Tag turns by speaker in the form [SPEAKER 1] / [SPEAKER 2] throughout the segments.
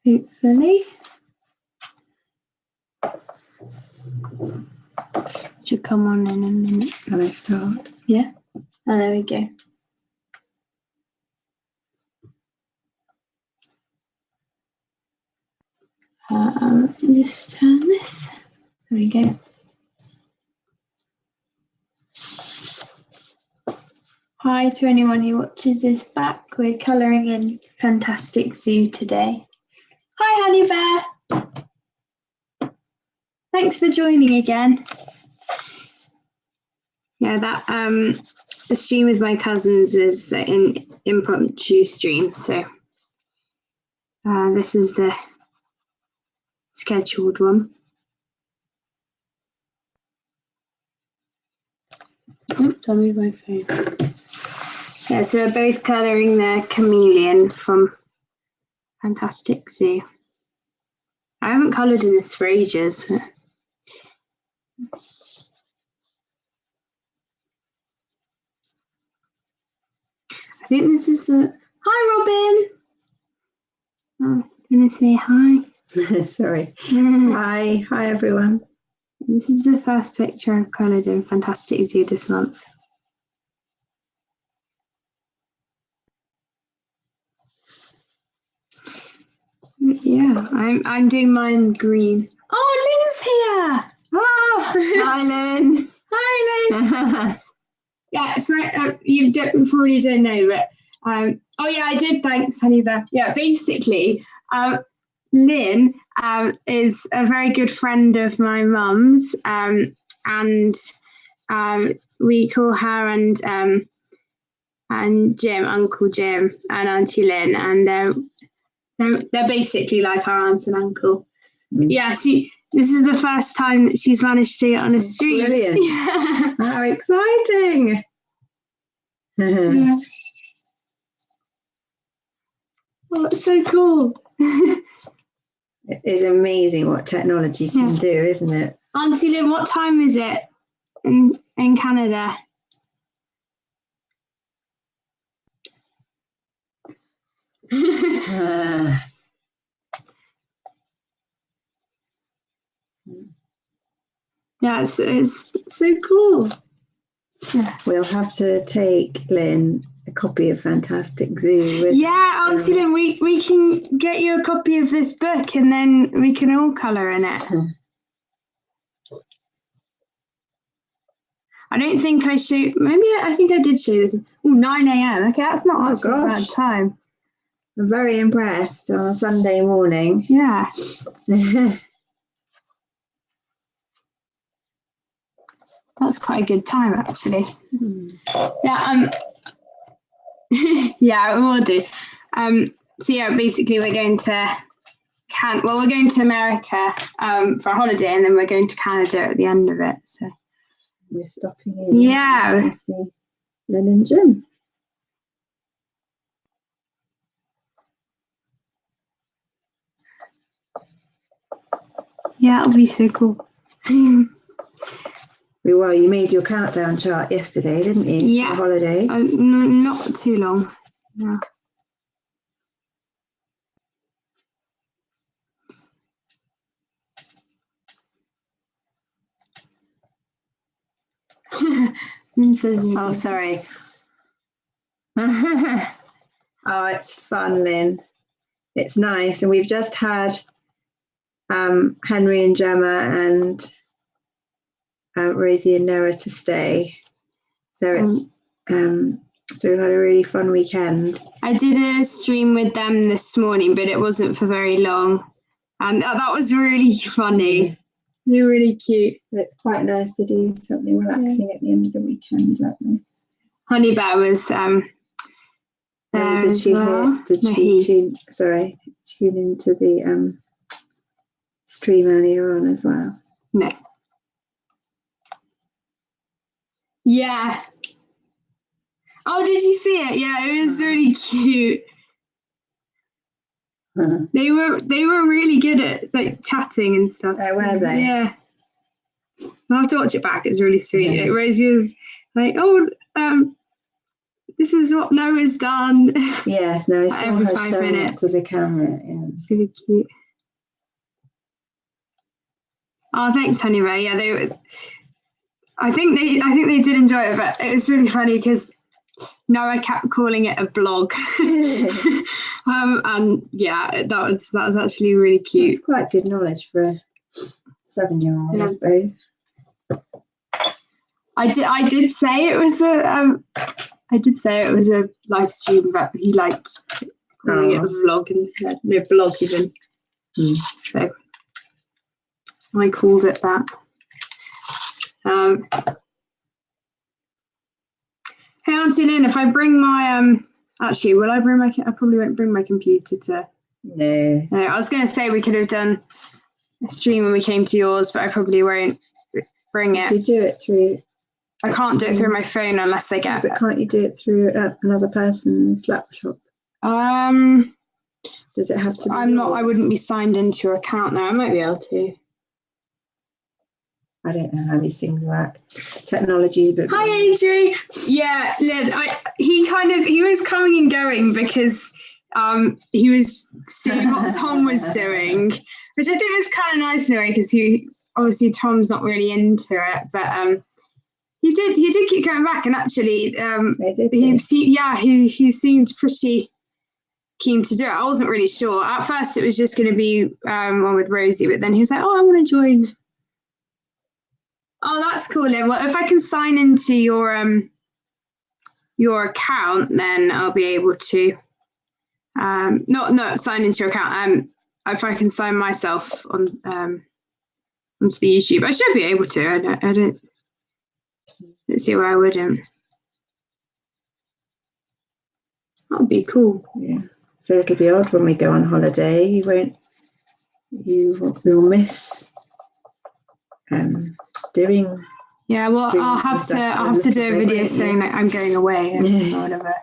[SPEAKER 1] hopefully. Should come on in a minute.
[SPEAKER 2] Can I start?
[SPEAKER 1] Yeah. Oh, there we go. Just turn this. There we go. Hi to anyone who watches this back. We're colouring in Fantastic Zoo today. Hi, Honey Bear. Thanks for joining again. Yeah, that the stream with my cousins was an impromptu stream, so this is the scheduled one. Oops, I'll move my phone. Yeah, so we're both colouring the chameleon from Fantastic Zoo. I haven't coloured in this for ages. I think this is the... Hi, Robin! Oh, I'm going to say hi.
[SPEAKER 2] Sorry. Hi everyone.
[SPEAKER 1] This is the first picture I've coloured in Fantastic Zoo this month. Yeah, I'm doing mine green. Oh, Lynn's here!
[SPEAKER 2] Oh, hi Lynn.
[SPEAKER 1] Hi, Lynn. Yeah, for, you probably don't know, but oh yeah, I did. Thanks, Honey Bear. Yeah, basically, Lynn is a very good friend of my mum's, and we call her and Jim, Uncle Jim, and Auntie Lynn, and they're basically like our aunt and uncle. Yeah, this is the first time that she's managed to get on a stream.
[SPEAKER 2] Brilliant.
[SPEAKER 1] Yeah.
[SPEAKER 2] How exciting.
[SPEAKER 1] Yeah. Oh, it's so cool.
[SPEAKER 2] It is amazing what technology can do, isn't it?
[SPEAKER 1] Auntie Lynn, what time is it in Canada? Yeah, it's so cool. Yeah.
[SPEAKER 2] We'll have to take Lynn a copy of Fantastic Zoo.
[SPEAKER 1] Yeah, Auntie Lynn, we can get you a copy of this book and then we can all colour in it. I don't think I showed, maybe I think I did show this. Oh, 9 a.m. Okay, that's not actually a bad time.
[SPEAKER 2] I'm very impressed on a Sunday morning.
[SPEAKER 1] Yeah. That's quite a good time, actually. Yeah, yeah, we will do. So yeah, basically we're going to we're going to America for a holiday, and then we're going to Canada at the end of it. So
[SPEAKER 2] we're stopping in.
[SPEAKER 1] Yeah.
[SPEAKER 2] To see Lynn and Jim.
[SPEAKER 1] Yeah, it'll be so cool.
[SPEAKER 2] Well, you made your countdown chart yesterday, didn't you?
[SPEAKER 1] Yeah.
[SPEAKER 2] For the holiday.
[SPEAKER 1] Not too long. Yeah.
[SPEAKER 2] Oh, sorry. Oh, it's fun, Lynn. It's nice, and we've just had Henry and Gemma and Rosie and Noah to stay, so it's so we've had a really fun weekend.
[SPEAKER 1] I did a stream with them this morning, but it wasn't for very long, and that was really funny. Yeah. They're really cute.
[SPEAKER 2] It's quite nice to do something relaxing at the end of the weekend like this.
[SPEAKER 1] Honey Bear was there
[SPEAKER 2] did
[SPEAKER 1] as
[SPEAKER 2] she
[SPEAKER 1] well.
[SPEAKER 2] Tune into the stream earlier on as well?
[SPEAKER 1] No. Yeah. Oh, did you see it? Yeah, it was really cute. They were really good at like chatting and stuff.
[SPEAKER 2] Oh, were they?
[SPEAKER 1] Yeah. I'll have to watch it back. It's really sweet. Yeah. Like, Rosie was like, "Oh, this is what Noah's done.
[SPEAKER 2] Yes, no, it's
[SPEAKER 1] Every 5 minutes.
[SPEAKER 2] as a camera. Yeah.
[SPEAKER 1] It's really cute. Oh, thanks, Honeyway. Yeah, I think they did enjoy it, but it was really funny because Noah kept calling it a blog. And yeah, that was actually really cute.
[SPEAKER 2] It's quite good knowledge for a 7-year-old,
[SPEAKER 1] Yeah.
[SPEAKER 2] I suppose.
[SPEAKER 1] I did say it was a live stream, but he liked calling it a vlog instead. No, blog even. So I called it that. Hey, Auntie Lynn, if I bring my actually, will I bring my? I probably won't bring my computer to.
[SPEAKER 2] No.
[SPEAKER 1] No, I was going to say we could have done a stream when we came to yours, but I probably won't bring it.
[SPEAKER 2] You do it through.
[SPEAKER 1] I can't do it through my phone unless I get.
[SPEAKER 2] But can't you do it through another person's laptop? Does it have to be?
[SPEAKER 1] I'm not. I wouldn't be signed into your account now. I might be able to.
[SPEAKER 2] I don't know how these things work. Technology is a bit.
[SPEAKER 1] Hi, Adri. Yeah, Lynn. He was coming and going because he was seeing what Tom was doing, which I think was kind of nice in a way because obviously Tom's not really into it, but he did keep going back, and actually he seemed pretty keen to do it. I wasn't really sure at first. It was just going to be one with Rosie, but then he was like, "Oh, I want to join." Oh, that's cool, Lynn. Well, if I can sign into your account, then I'll be able to not sign into your account. If I can sign myself on onto the YouTube, I should be able to. I don't see why I wouldn't. That would be cool.
[SPEAKER 2] Yeah. So it'll be odd when we go on holiday. You will miss doing.
[SPEAKER 1] Yeah, well, I'll have to do a video saying that I'm going away or whatever.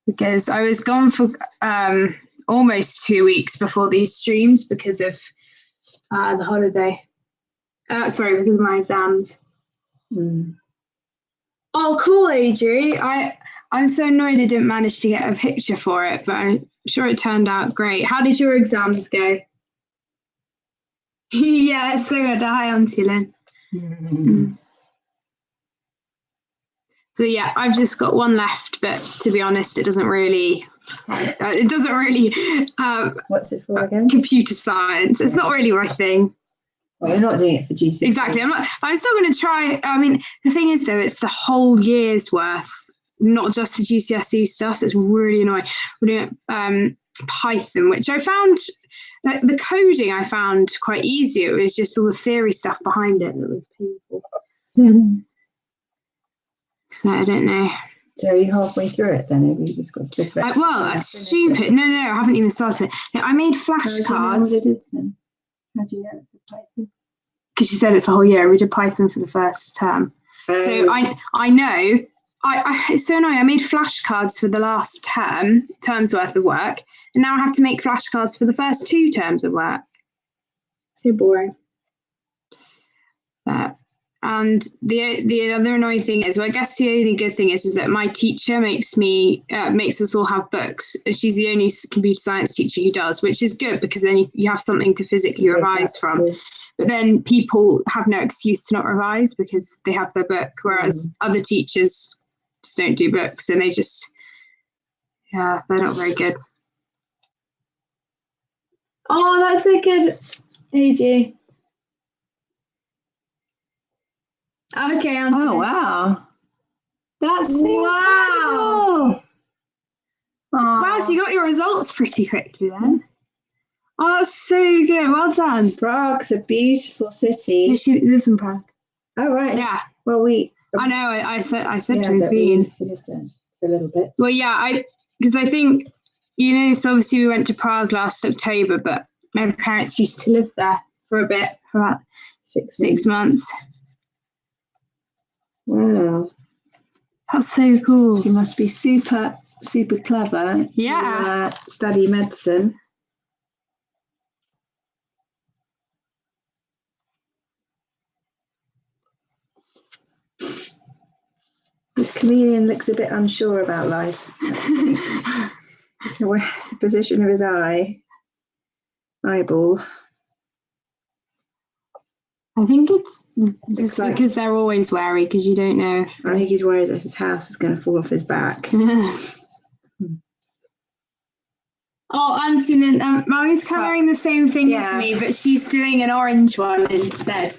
[SPEAKER 1] Because I was gone for almost 2 weeks before these streams because of the holiday. Because of my exams. Oh, cool, Adri. I'm so annoyed I didn't manage to get a picture for it, but I'm sure it turned out great. How did your exams go? Yeah, so good. Hi, Auntie Lynn. So yeah, I've just got one left, but to be honest, it doesn't really.
[SPEAKER 2] What's it for again?
[SPEAKER 1] Computer science. It's not really my thing.
[SPEAKER 2] Well, you're not doing it for GCSE.
[SPEAKER 1] Exactly. I'm still going to try. I mean, the thing is, though, it's the whole year's worth, not just the GCSE stuff. So it's really annoying. We're doing Python, which I found. Like, the coding I found quite easy. It was just all the theory stuff behind it that was painful. So I don't know.
[SPEAKER 2] So are you halfway through it then? Have you just got a bit of it?
[SPEAKER 1] Well, that's stupid. No, I haven't even started. No, I made flashcards.
[SPEAKER 2] How do you know what it is then? How do you know it's a Python?
[SPEAKER 1] Because you said it's a whole year. We did Python for the first term. So I know. It's so annoying. I made flashcards for the last term's worth of work, and now I have to make flashcards for the first 2 terms of work. So boring. And the other annoying thing is, well, I guess the only good thing is that my teacher makes us all have books. She's the only computer science teacher who does, which is good because then you have something to physically revise from. But then people have no excuse to not revise because they have their book, whereas other teachers just don't do books and they're not very good. Oh, that's so good, AJ. Okay, Auntie.
[SPEAKER 2] Oh, wow. That's
[SPEAKER 1] wow.
[SPEAKER 2] Incredible.
[SPEAKER 1] Wow, so you got your results pretty quickly then. Oh, that's so good. Well done.
[SPEAKER 2] Prague's a beautiful city.
[SPEAKER 1] Yeah, she lives in Prague.
[SPEAKER 2] Oh, right.
[SPEAKER 1] Yeah.
[SPEAKER 2] Well,
[SPEAKER 1] I know. I said
[SPEAKER 2] yeah,
[SPEAKER 1] to
[SPEAKER 2] that we
[SPEAKER 1] been.
[SPEAKER 2] used to live there for a little bit.
[SPEAKER 1] Well, yeah, because I think, so obviously we went to Prague last October, but my parents used to live there for a bit, for about 6 months.
[SPEAKER 2] Wow.
[SPEAKER 1] That's so cool.
[SPEAKER 2] You must be super, super clever to study medicine. This chameleon looks a bit unsure about life. The position of his eyeball.
[SPEAKER 1] I think it's just
[SPEAKER 2] like,
[SPEAKER 1] because they're always wary, because you don't know if...
[SPEAKER 2] I think he's worried that his house is going to fall off his back.
[SPEAKER 1] Oh, Auntie Lynn, Mummy's colouring the same thing as me, but she's doing an orange one instead.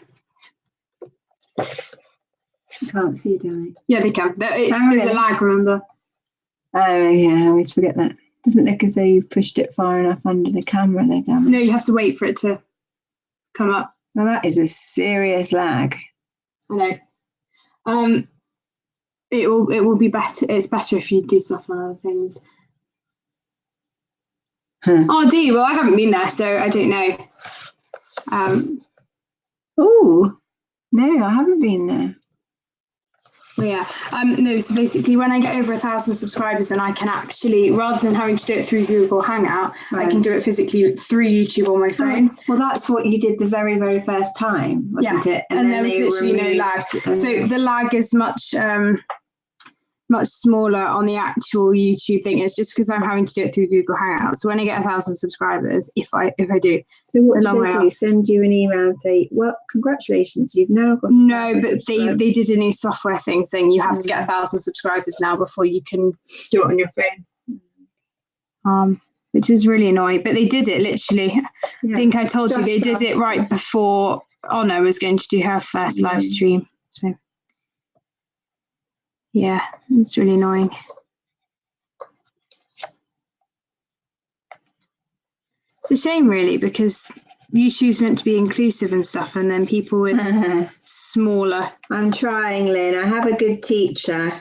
[SPEAKER 2] You can't see, do I?
[SPEAKER 1] Yeah, they can. There's a lag, remember?
[SPEAKER 2] Oh, yeah, I always forget that. Doesn't look as though you've pushed it far enough under the camera, though, damn it.
[SPEAKER 1] No, you have to wait for it to come up.
[SPEAKER 2] Now, that is a serious lag.
[SPEAKER 1] I know. It will be better. It's better if you do stuff on other things.
[SPEAKER 2] Huh.
[SPEAKER 1] Oh, do you? Well, I haven't been there, so I don't know.
[SPEAKER 2] Oh, no, I haven't been there.
[SPEAKER 1] Well, yeah. No, so basically when I get over 1,000 subscribers, and I can actually, rather than having to do it through Google Hangout, I can do it physically through YouTube on my phone.
[SPEAKER 2] Well, that's what you did the very, very first time, wasn't it?
[SPEAKER 1] And there was literally no lag. So the lag is much smaller on the actual YouTube thing. It's just because I'm having to do it through Google Hangout. So when I get 1,000 subscribers, if I do,
[SPEAKER 2] so what do they do? Send you an email and say, "Well, congratulations, you've now got."
[SPEAKER 1] No, but they did a new software thing saying you have to get 1,000 subscribers now before you can do it on your phone. Which is really annoying. But they did it literally. Yeah. I think I told you they did it right before Anna was going to do her first live stream. So. Yeah, it's really annoying. It's a shame, really, because YouTube's meant to be inclusive and stuff, and then people with smaller...
[SPEAKER 2] I'm trying, Lynn. I have a good teacher.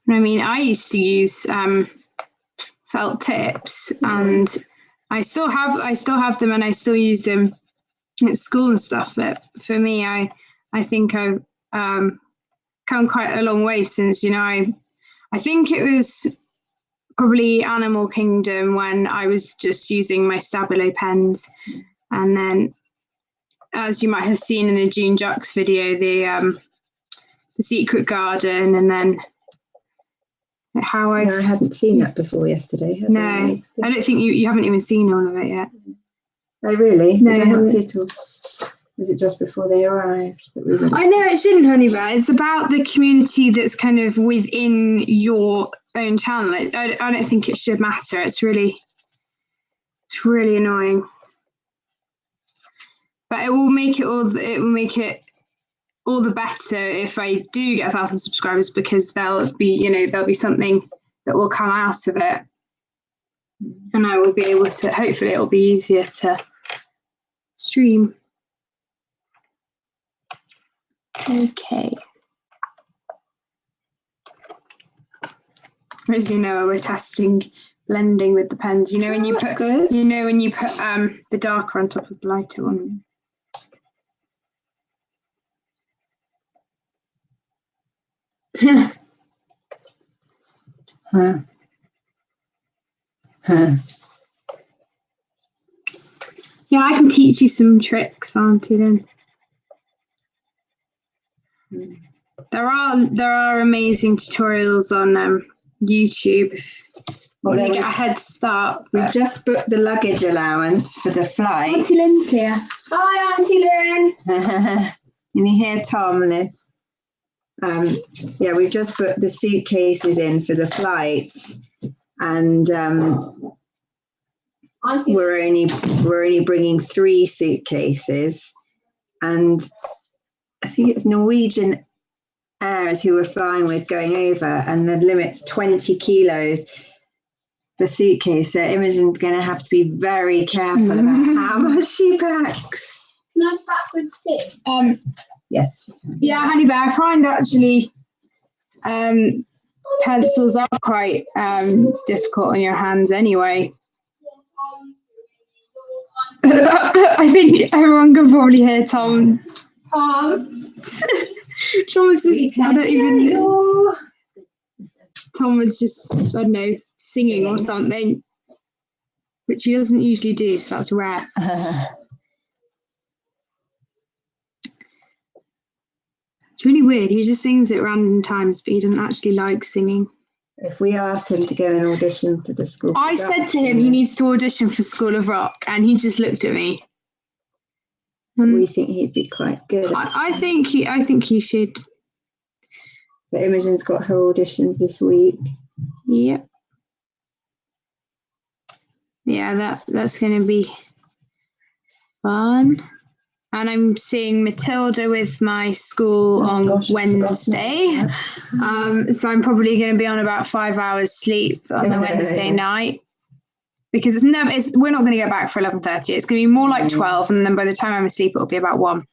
[SPEAKER 1] I mean, I used to use felt tips, and I still have them, and I still use them at school and stuff. But for me, I think I've come quite a long way since, I think it was probably Animal Kingdom when I was just using my Stabilo pens, and then, as you might have seen in the June Jux video, the Secret Garden, and then.
[SPEAKER 2] I hadn't seen that before yesterday.
[SPEAKER 1] No, I don't think you haven't even seen all of it yet.
[SPEAKER 2] Oh, really?
[SPEAKER 1] No,
[SPEAKER 2] Did I not see it all? Was it just before they arrived that we were?
[SPEAKER 1] I know it shouldn't, honey bear. It's about the community that's kind of within your own channel. I don't think it should matter. It's really annoying. But it will make it all the better if I do get 1,000 subscribers, because there'll be something that will come out of it, and I will be able to, hopefully it'll be easier to stream. Okay. As you know, we're testing blending with the pens. When you put the darker on top of the lighter one. Yeah, I can teach you some tricks, Auntie Lynn. There are amazing tutorials on YouTube. Well, you get a head start.
[SPEAKER 2] We just booked the luggage allowance for the flight.
[SPEAKER 1] Auntie Lynn's here. Hi, Auntie Lynn.
[SPEAKER 2] Can you hear Tom, Lynn? Yeah, we've just put the suitcases in for the flights, and we're only bringing 3 suitcases, and I think it's Norwegian Airs who we're flying with going over, and the limit's 20 kilos per suitcase. So Imogen's going to have to be very careful about how much she packs.
[SPEAKER 1] Can I backwards sit?
[SPEAKER 2] Yes.
[SPEAKER 1] Yeah, honey bear, I find actually pencils are quite difficult on your hands anyway. I think everyone can probably hear Tom. Tom was just, I don't even know. Tom was just, I don't know, singing or something, which he doesn't usually do, so that's rare. It's really weird. He just sings at random times, but he doesn't actually like singing.
[SPEAKER 2] If we asked him to go and audition for the school,
[SPEAKER 1] I said to him he needs to audition for School of Rock, and he just looked at me.
[SPEAKER 2] We think he'd be quite good.
[SPEAKER 1] I think he should.
[SPEAKER 2] So Imogen's got her auditions this week.
[SPEAKER 1] Yep. Yeah, that's going to be fun. And I'm seeing Matilda with my school on Wednesday. So I'm probably going to be on about 5 hours sleep on the Wednesday night, because we're not going to get back for 11:30. It's going to be more like 12, and then by the time I'm asleep, it'll be about 1.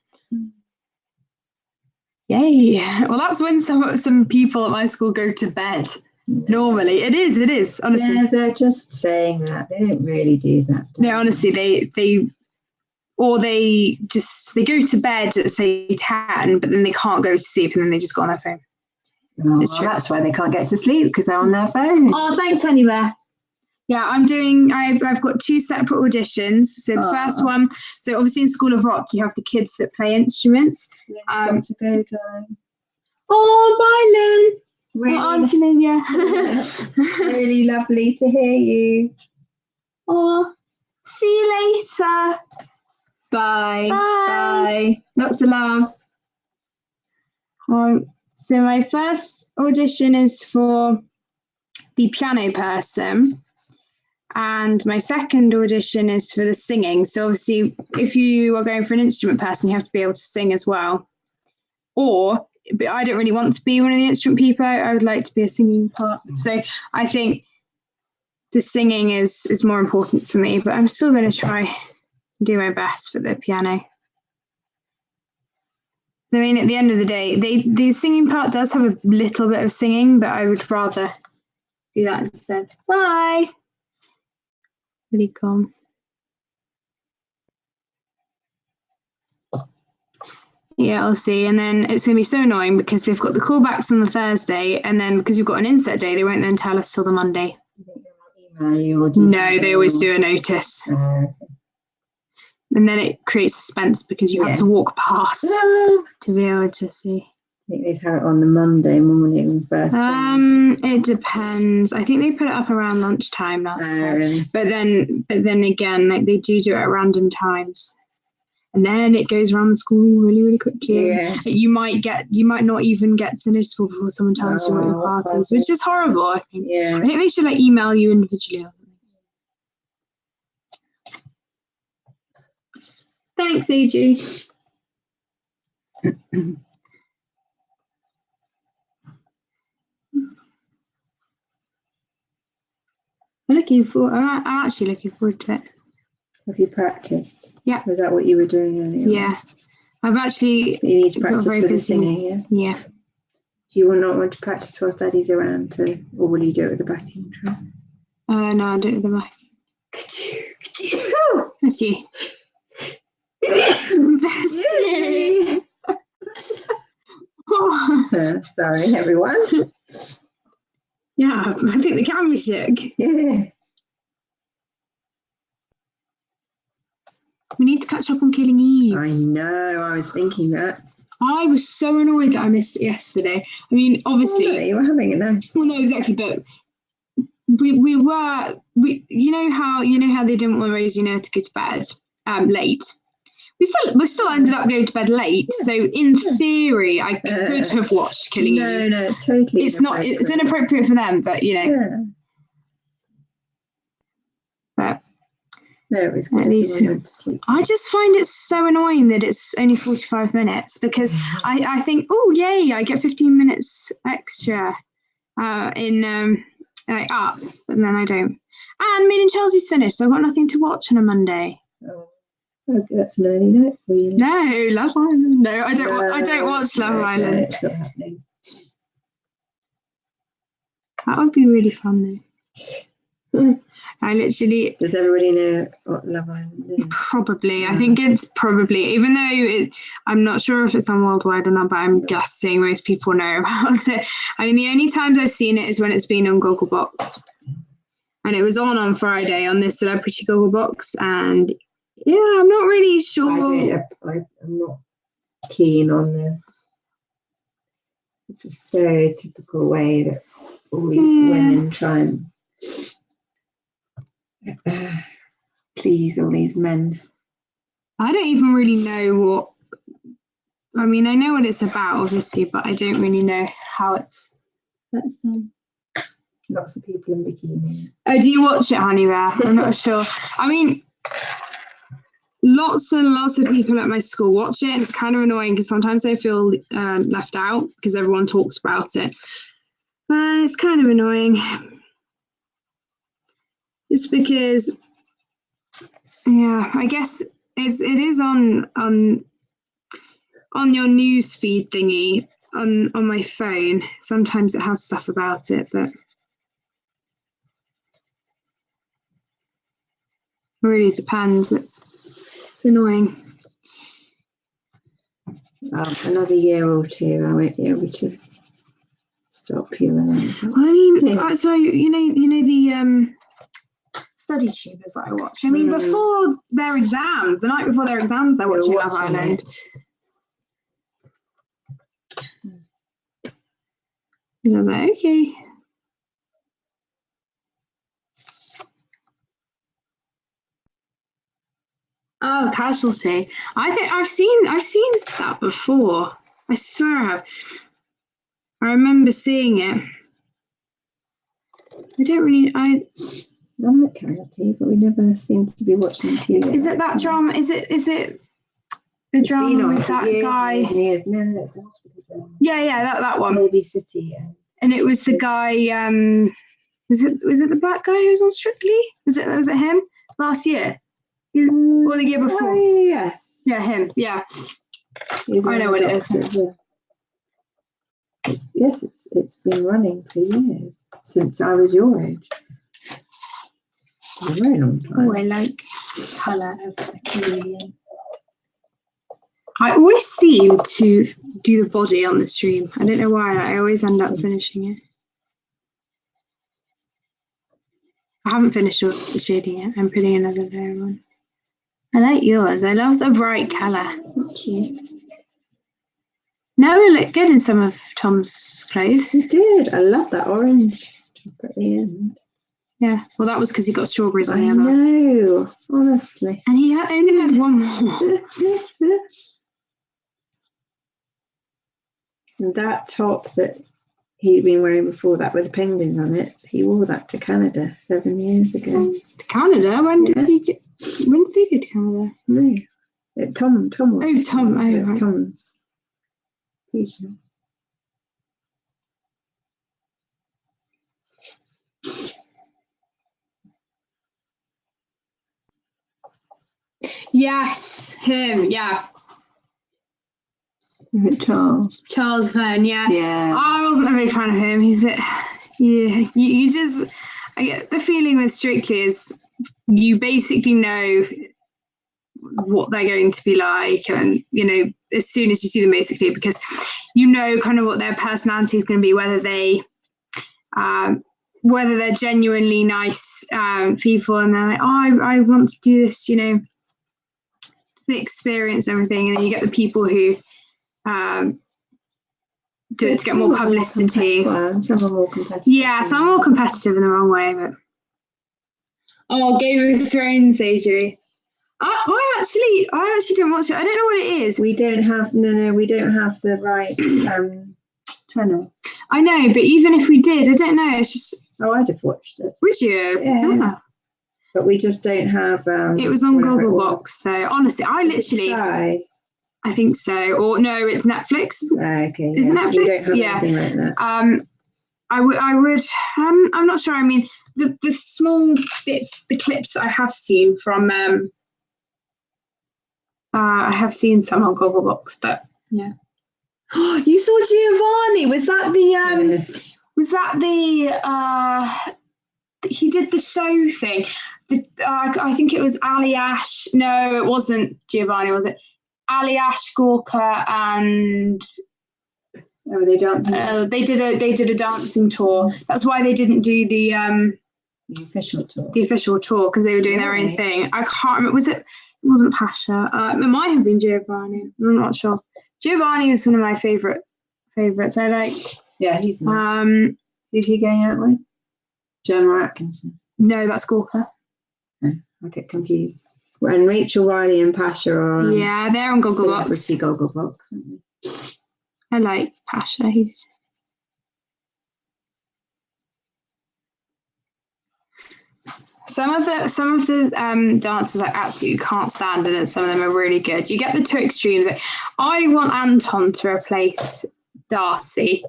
[SPEAKER 1] Yay! Well, that's when some people at my school go to bed. Normally, it is honestly.
[SPEAKER 2] Yeah, they're just saying that. They don't really do that.
[SPEAKER 1] No, honestly, they go to bed at say 10, but then they can't go to sleep, and then they just go on their phone.
[SPEAKER 2] Oh, well, that's why they can't get to sleep, because they're on their phone.
[SPEAKER 1] Oh, thanks, Honey Bear. Yeah, I've got 2 separate auditions. So the first one, so obviously in School of Rock, you have the kids that play instruments.
[SPEAKER 2] Got to go, darling.
[SPEAKER 1] Oh, bye, Lynn.
[SPEAKER 2] Really,
[SPEAKER 1] Auntie Lynn, yeah.
[SPEAKER 2] really lovely to hear you.
[SPEAKER 1] Oh, see you later.
[SPEAKER 2] Bye.
[SPEAKER 1] Bye.
[SPEAKER 2] Lots of love.
[SPEAKER 1] So my first audition is for the piano person, and my second audition is for the singing. So obviously, if you are going for an instrument person, you have to be able to sing as well. But I don't really want to be one of the instrument people. I would like to be a singing part. So I think the singing is more important for me, but I'm still going to try and do my best for the piano. I mean, at the end of the day, the singing part does have a little bit of singing, but I would rather do that instead. Bye. Really calm. Yeah, I'll see. And then it's going to be so annoying because they've got the callbacks on the Thursday, and then because we've got an inset day, they won't then tell us till the Monday.
[SPEAKER 2] Email you or
[SPEAKER 1] no, they always do a notice. And then it creates suspense because you have to walk past to be able to see.
[SPEAKER 2] I think they'd have it on the Monday morning first thing.
[SPEAKER 1] It depends. I think they put it up around lunchtime last time.
[SPEAKER 2] Really?
[SPEAKER 1] But then again, like they do it at random times. And then it goes around the school really, really quickly.
[SPEAKER 2] Yeah.
[SPEAKER 1] You might not even get to the noticeable before someone tells you what your part is, which is horrible, I think.
[SPEAKER 2] Yeah.
[SPEAKER 1] I think they should like email you individually or something. Thanks, AG. I'm actually looking forward to it.
[SPEAKER 2] Have you practiced?
[SPEAKER 1] Yeah.
[SPEAKER 2] Was that what you were doing earlier?
[SPEAKER 1] Yeah. I've actually.
[SPEAKER 2] You need to practice for the singing, yeah?
[SPEAKER 1] Yeah.
[SPEAKER 2] Do you not want to practice whilst Daddy's around or will you do it with the backing track?
[SPEAKER 1] No, I'll do it with the backing. That's you.
[SPEAKER 2] Sorry, everyone.
[SPEAKER 1] Yeah, I think the camera shook.
[SPEAKER 2] Yeah.
[SPEAKER 1] We need to catch up on Killing Eve.
[SPEAKER 2] I know, I was thinking that.
[SPEAKER 1] I was so annoyed that I missed it yesterday. I mean, obviously.
[SPEAKER 2] Oh, no, you were having a nice.
[SPEAKER 1] Well, no, exactly, but we you know how they didn't want Rosie to go to bed late. We still ended up going to bed late. Yes. So in theory, I could have watched Killing Eve. No,
[SPEAKER 2] it's totally.
[SPEAKER 1] It's inappropriate for them, but
[SPEAKER 2] Yeah.
[SPEAKER 1] But
[SPEAKER 2] no, it was good. At least went to sleep.
[SPEAKER 1] I just find it so annoying that it's only 45 minutes because I think, oh yay, I get 15 minutes extra in up, and then I don't. And Made in Chelsea's finished, so I've got nothing to watch on a Monday.
[SPEAKER 2] Oh. Okay, that's an early night for you.
[SPEAKER 1] No, Love Island. No, I don't. I don't watch Love Island.
[SPEAKER 2] No, it's not happening.
[SPEAKER 1] That would be really fun, though. I literally.
[SPEAKER 2] Does everybody know what Love Island is?
[SPEAKER 1] Probably. I think it's probably, even though I'm not sure if it's on worldwide or not, but I'm guessing most people know about it. I mean, the only times I've seen it is when it's been on Gogglebox. and it was on Friday on this Celebrity Goggle Box, and yeah, I'm not really sure.
[SPEAKER 2] I'm not keen on the sort of stereotypical way that all these women try and please all these men.
[SPEAKER 1] I don't even really know what. I mean, I know what it's about, obviously, but I don't really know how it's. That's
[SPEAKER 2] lots of people in bikinis.
[SPEAKER 1] Oh, do you watch it, Honey Bear? I'm not sure. I mean, lots and lots of people at my school watch it, and it's kind of annoying because sometimes I feel left out because everyone talks about it. And it's kind of annoying. Just because, yeah, I guess it is on your news feed thingy on my phone. Sometimes it has stuff about it, but it really depends. It's annoying.
[SPEAKER 2] Another year or two, I won't be able to stop you.
[SPEAKER 1] Well, I mean, so you know the study tubers that I watch. I mean, before their exams, the night before their exams, they're watching Love Island. And I was like, okay. Oh, Casualty. I think I've seen that before. I swear I have. I remember seeing it.
[SPEAKER 2] I'm not Casualty, but we never seem to be watching TV.
[SPEAKER 1] Is it that drama? Is it the drama with that guy?
[SPEAKER 2] Years. No, it's the hospital drama.
[SPEAKER 1] Yeah, that one.
[SPEAKER 2] Baby City.
[SPEAKER 1] And it was the guy. Was it the black guy who was on Strictly? Was it him last year? Or the year before?
[SPEAKER 2] Oh, yes.
[SPEAKER 1] Yeah, him. Yeah. I know what it is.
[SPEAKER 2] Yeah. It's been running for years, since I was your age. A very long time.
[SPEAKER 1] Oh, I like the colour of the chameleon. I always seem to do the body on the stream. I don't know why. I always end up finishing it. I haven't finished the shading yet. I'm putting another layer on. I like yours. I love the bright colour.
[SPEAKER 2] Thank you.
[SPEAKER 1] No, it looked good in some of Tom's clothes.
[SPEAKER 2] It did. I love that orange top at the end.
[SPEAKER 1] Yeah, well, that was because he got strawberries on the other.
[SPEAKER 2] I know, honestly.
[SPEAKER 1] And he only had one more.
[SPEAKER 2] And that top that he'd been wearing before that with the penguins on it, he wore that to Canada 7 years ago.
[SPEAKER 1] To Canada? When did they go to Canada?
[SPEAKER 2] No. Tom.
[SPEAKER 1] Oh, Tom. Oh, right.
[SPEAKER 2] Tom's t-shirt.
[SPEAKER 1] Yes, him. Yeah. Charles Fern. Yeah. I wasn't a big fan of him. He's a bit. Yeah. You just. I get the feeling with Strictly is you basically know what they're going to be like, and as soon as you see them, basically, because you know kind of what their personality is going to be, whether they're genuinely nice people and they're like, oh, I want to do this, the experience and everything, and then you get the people who do it to get more publicity.
[SPEAKER 2] Some are more competitive.
[SPEAKER 1] Yeah, some are more competitive in the wrong way, but Game of Thrones, AJ. I actually didn't watch it. I don't know what it is.
[SPEAKER 2] We don't have the right channel.
[SPEAKER 1] I know, but even if we did, I don't know. It's just.
[SPEAKER 2] Oh, I'd have watched it.
[SPEAKER 1] Would you?
[SPEAKER 2] Yeah. But we just don't have.
[SPEAKER 1] It was on Gogglebox, so honestly, I think so. Or no, it's Netflix.
[SPEAKER 2] Okay.
[SPEAKER 1] Is it Netflix?
[SPEAKER 2] We don't have anything like that.
[SPEAKER 1] I would. I'm not sure. I mean, the small bits, the clips that I have seen from. I have seen some on Gogglebox, but yeah. You saw Giovanni? Was that the? Was that the? He did the show thing. I think it was Ali Ash. No, it wasn't Giovanni, was it? Ali Ash, Gorka, and.
[SPEAKER 2] Oh, were they dancing?
[SPEAKER 1] They did a dancing tour. That's why they didn't do the
[SPEAKER 2] The official tour.
[SPEAKER 1] The official tour, because they were doing their own thing. I can't remember. It wasn't Pasha. It might have been Giovanni. I'm not sure. Giovanni is one of my favourites. I like.
[SPEAKER 2] Yeah, he's nice. Who's he going out with? Gemma Atkinson.
[SPEAKER 1] No, that's Gorka.
[SPEAKER 2] Oh, I get confused. And Rachel Riley and Pasha are on.
[SPEAKER 1] Yeah, they're on Gogglebox.
[SPEAKER 2] Celebrity Gogglebox, aren't they?
[SPEAKER 1] I like Pasha. He's. Some of the dancers I absolutely can't stand, and then some of them are really good. You get the two extremes. I want Anton to replace Darcy.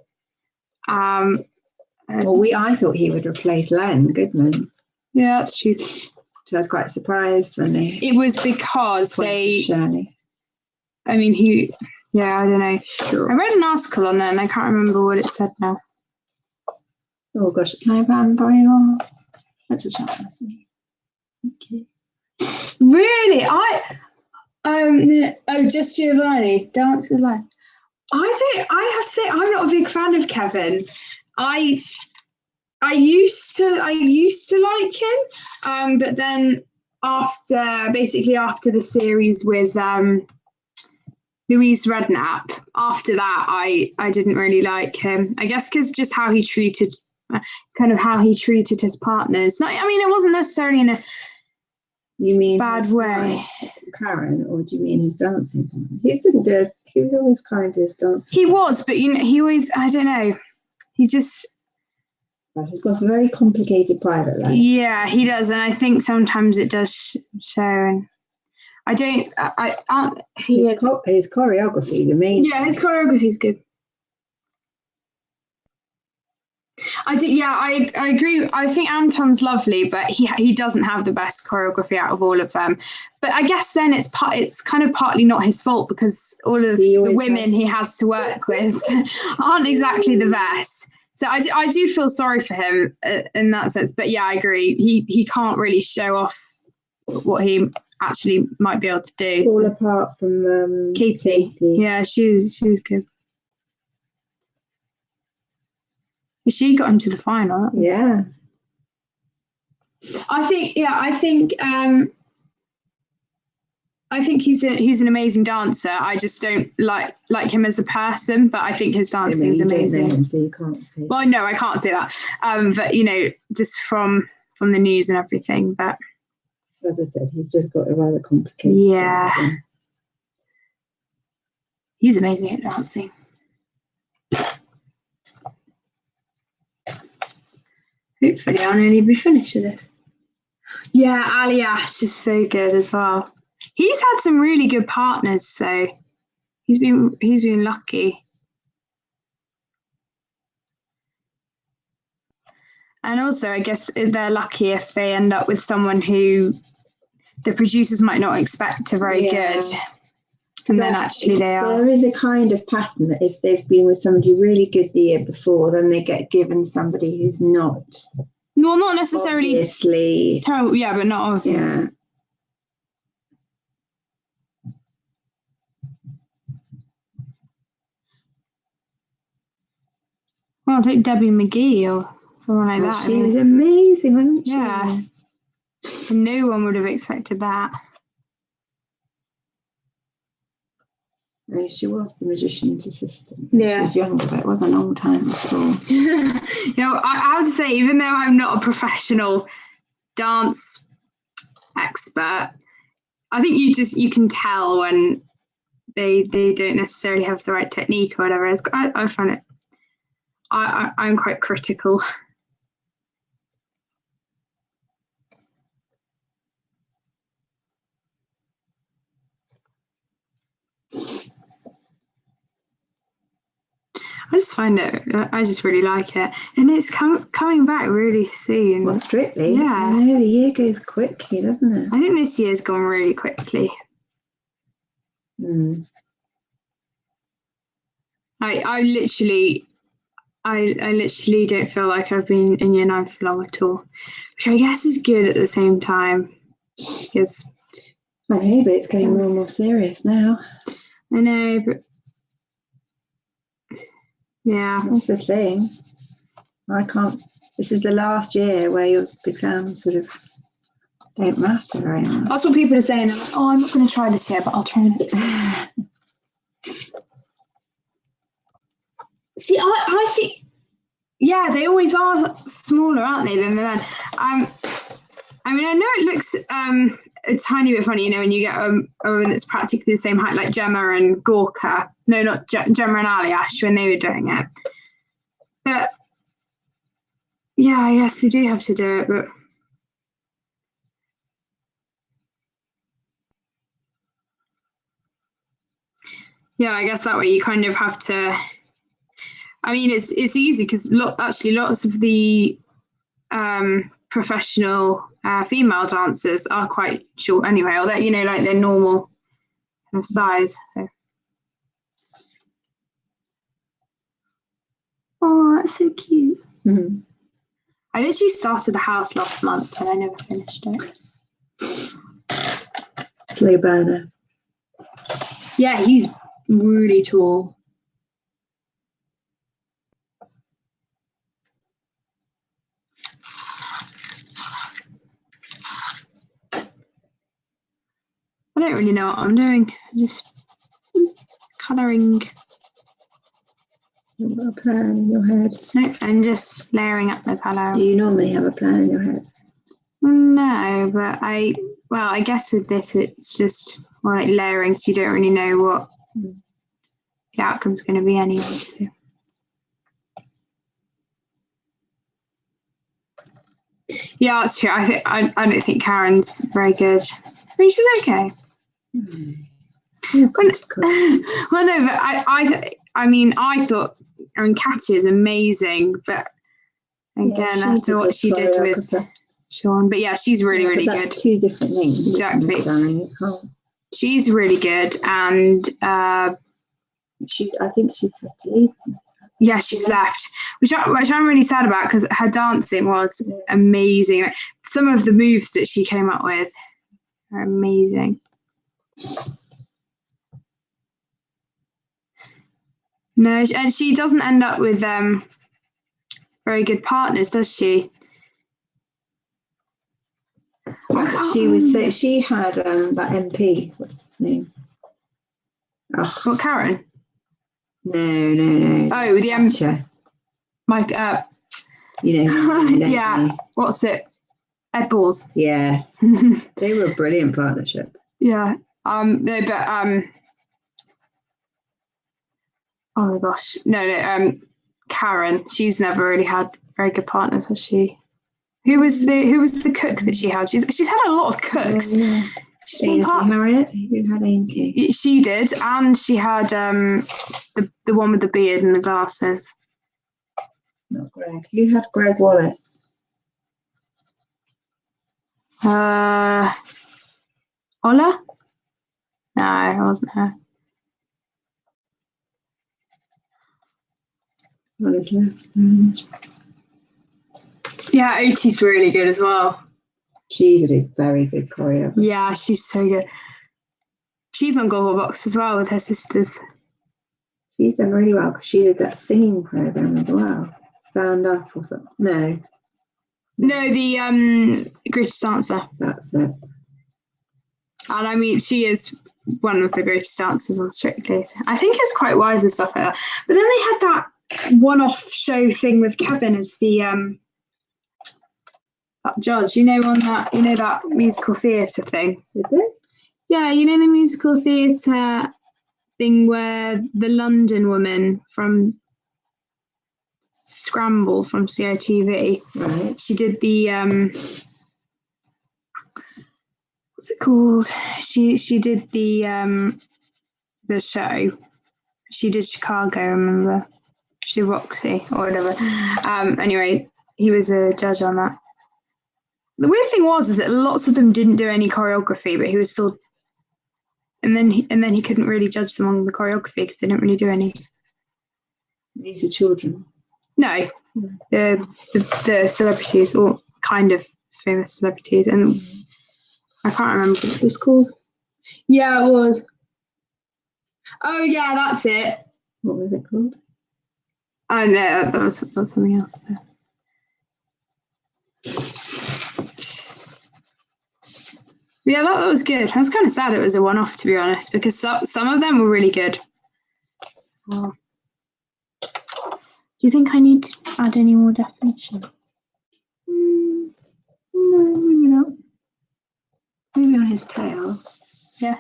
[SPEAKER 2] I thought he would replace Len Goodman.
[SPEAKER 1] Yeah, that's true.
[SPEAKER 2] So I was quite surprised when they.
[SPEAKER 1] It was because they.
[SPEAKER 2] Shirley.
[SPEAKER 1] I mean, yeah, I don't know.
[SPEAKER 2] Sure.
[SPEAKER 1] I read an article on that, and I can't remember what it said now.
[SPEAKER 2] Oh gosh, can I ban by your? That's what Charlotte asked me. Okay.
[SPEAKER 1] Really? Just Giovanni, Dance with Life. I have to say, I'm not a big fan of Kevin. I used to like him, but then after the series with Louise Redknapp, after that I didn't really like him. I guess because just how he treated his partners. It wasn't necessarily in a bad way.
[SPEAKER 2] Karen, or do you mean his dancing partner? He didn't do it. He was always kind to his dancing.
[SPEAKER 1] He was, but he always, I don't know. He just.
[SPEAKER 2] Well, he's got a very complicated private life.
[SPEAKER 1] Yeah, he does, and I think sometimes it does show. And I don't.
[SPEAKER 2] His choreography is amazing.
[SPEAKER 1] Yeah, his choreography is good. I do. Yeah, I agree. I think Anton's lovely, but he doesn't have the best choreography out of all of them. But I guess then it's kind of partly not his fault, because all of the women he has to work with aren't exactly the best. So I do feel sorry for him in that sense. But yeah, I agree. He can't really show off what he actually might be able to do.
[SPEAKER 2] All apart from Katie.
[SPEAKER 1] Yeah, she was good. She got him to the final.
[SPEAKER 2] Yeah.
[SPEAKER 1] I think he's an amazing dancer. I just don't like him as a person, but I think his dancing is amazing.
[SPEAKER 2] Don't know him, so you can't say.
[SPEAKER 1] Well, no, I can't say that. But just from the news and everything. But
[SPEAKER 2] as I said, he's just got a rather complicated.
[SPEAKER 1] Yeah. Dancing. He's amazing at dancing. Hopefully I'll nearly be finished with this. Yeah, Ali Ash is so good as well. He's had some really good partners, so he's been lucky. And also, I guess they're lucky if they end up with someone who the producers might not expect are very good. And then actually they are.
[SPEAKER 2] There is a kind of pattern that if they've been with somebody really good the year before, then they get given somebody who's not.
[SPEAKER 1] Well, not necessarily
[SPEAKER 2] obviously
[SPEAKER 1] terrible. Yeah, but not obvious.
[SPEAKER 2] Yeah.
[SPEAKER 1] Well, I'll take Debbie McGee or someone like that.
[SPEAKER 2] She was amazing, wasn't she?
[SPEAKER 1] Yeah. And no one would have expected that.
[SPEAKER 2] She was the magician's assistant.
[SPEAKER 1] Yeah.
[SPEAKER 2] She was younger, but it wasn't a long time before.
[SPEAKER 1] I have to say, even though I'm not a professional dance expert, I think you can tell when they don't necessarily have the right technique or whatever. I find it. I'm quite critical. I just really like it, and it's coming back really soon.
[SPEAKER 2] Well, Strictly,
[SPEAKER 1] yeah.
[SPEAKER 2] I know, the year goes quickly, doesn't it?
[SPEAKER 1] I think this year's gone really quickly. I literally don't feel like I've been in year 9 for long at all, which I guess is good at the same time, because
[SPEAKER 2] I know, but it's getting more and more serious now.
[SPEAKER 1] I know, but yeah,
[SPEAKER 2] that's the thing. I can't This is the last year where your exams sort of don't matter very much.
[SPEAKER 1] That's what people are saying. They're like, oh, I'm not going to try this year, but I'll try next year. See, I think, yeah, they always are smaller, aren't they, than the men? I mean, I know it looks a tiny bit funny, you know, when you get a woman that's practically the same height, like Gemma and Gorka. No, not Gemma and Aliash when they were doing it. But yeah, I guess they do have to do it, but yeah, I guess that way you kind of have to. I mean, it's easy because actually lots of the professional female dancers are quite short anyway, although, you know, like their normal kind of size. So. Oh, that's so cute.
[SPEAKER 2] Mm-hmm.
[SPEAKER 1] I literally started the house last month and I never finished it.
[SPEAKER 2] Slow burner.
[SPEAKER 1] Yeah, he's really tall. I don't really know what I'm doing. I'm just colouring.
[SPEAKER 2] You've got a plan in your head.
[SPEAKER 1] Nope, I'm just layering up the colour.
[SPEAKER 2] Do you normally have a plan in your head?
[SPEAKER 1] No, but I guess with this it's just more like layering, so you don't really know what the outcome's going to be anyway. So. Yeah, that's true. I don't think Karen's very good. I mean, she's okay. Well, no, but I mean, I thought, Katya's amazing, but again, after what she did with Sean, but yeah, she's really
[SPEAKER 2] that's
[SPEAKER 1] good.
[SPEAKER 2] Two different things.
[SPEAKER 1] Exactly. She's really good, and
[SPEAKER 2] I think she's
[SPEAKER 1] yeah, she's left, which I'm really sad about because her dancing was amazing. Like, some of the moves that she came up with are amazing. No, and she doesn't end up with very good partners, does she?
[SPEAKER 2] She had that MP. What's his name? Oh.
[SPEAKER 1] What, Karen?
[SPEAKER 2] No.
[SPEAKER 1] Oh, the
[SPEAKER 2] Thatcher.
[SPEAKER 1] Mike.
[SPEAKER 2] You know.
[SPEAKER 1] Yeah. What's it? Ed Balls.
[SPEAKER 2] Yes. They were a brilliant partnership.
[SPEAKER 1] Yeah. No, but oh my gosh, no. Karen. She's never really had very good partners, has she? Who was the cook that she had? She's had a lot of cooks.
[SPEAKER 2] Yeah. Ainsley Harriet. Who had Ainsley?
[SPEAKER 1] She did, and she had the one with the beard and the glasses.
[SPEAKER 2] Not Greg. Who had Greg Wallace?
[SPEAKER 1] Ola? No, it wasn't her. Yeah, Oti's really good as well.
[SPEAKER 2] She's a very good choreographer.
[SPEAKER 1] Yeah, she's so good. She's on Gogglebox as well with her sisters.
[SPEAKER 2] She's done really well because she did that singing program as well. Stand Up or something. No,
[SPEAKER 1] the Greatest Dancer.
[SPEAKER 2] That's it.
[SPEAKER 1] And I mean, she is one of the greatest dancers on Strictly. I think it's quite wise and stuff like that. But then they had that one-off show thing with Kevin as the that judge. That musical theatre thing.
[SPEAKER 2] Did they?
[SPEAKER 1] Yeah, the musical theatre thing where the London woman from Scramble from CITV.
[SPEAKER 2] Right.
[SPEAKER 1] She did the what's it called? She did the show. She did Chicago, remember? She did Roxy or whatever. Anyway, he was a judge on that. The weird thing is that lots of them didn't do any choreography, but he was still. And then he couldn't really judge them on the choreography because they didn't really do any.
[SPEAKER 2] These are children.
[SPEAKER 1] No, the celebrities, or kind of famous celebrities, and I can't remember what it was called. Yeah, it was. Oh yeah, that's it.
[SPEAKER 2] What was it called?
[SPEAKER 1] Oh no, that was something else there. Yeah, that was good. I was kind of sad it was a one-off, to be honest, because some of them were really good. Oh. Do you think I need to add any more definition?
[SPEAKER 2] No, maybe not. Maybe on his tail.
[SPEAKER 1] Yeah.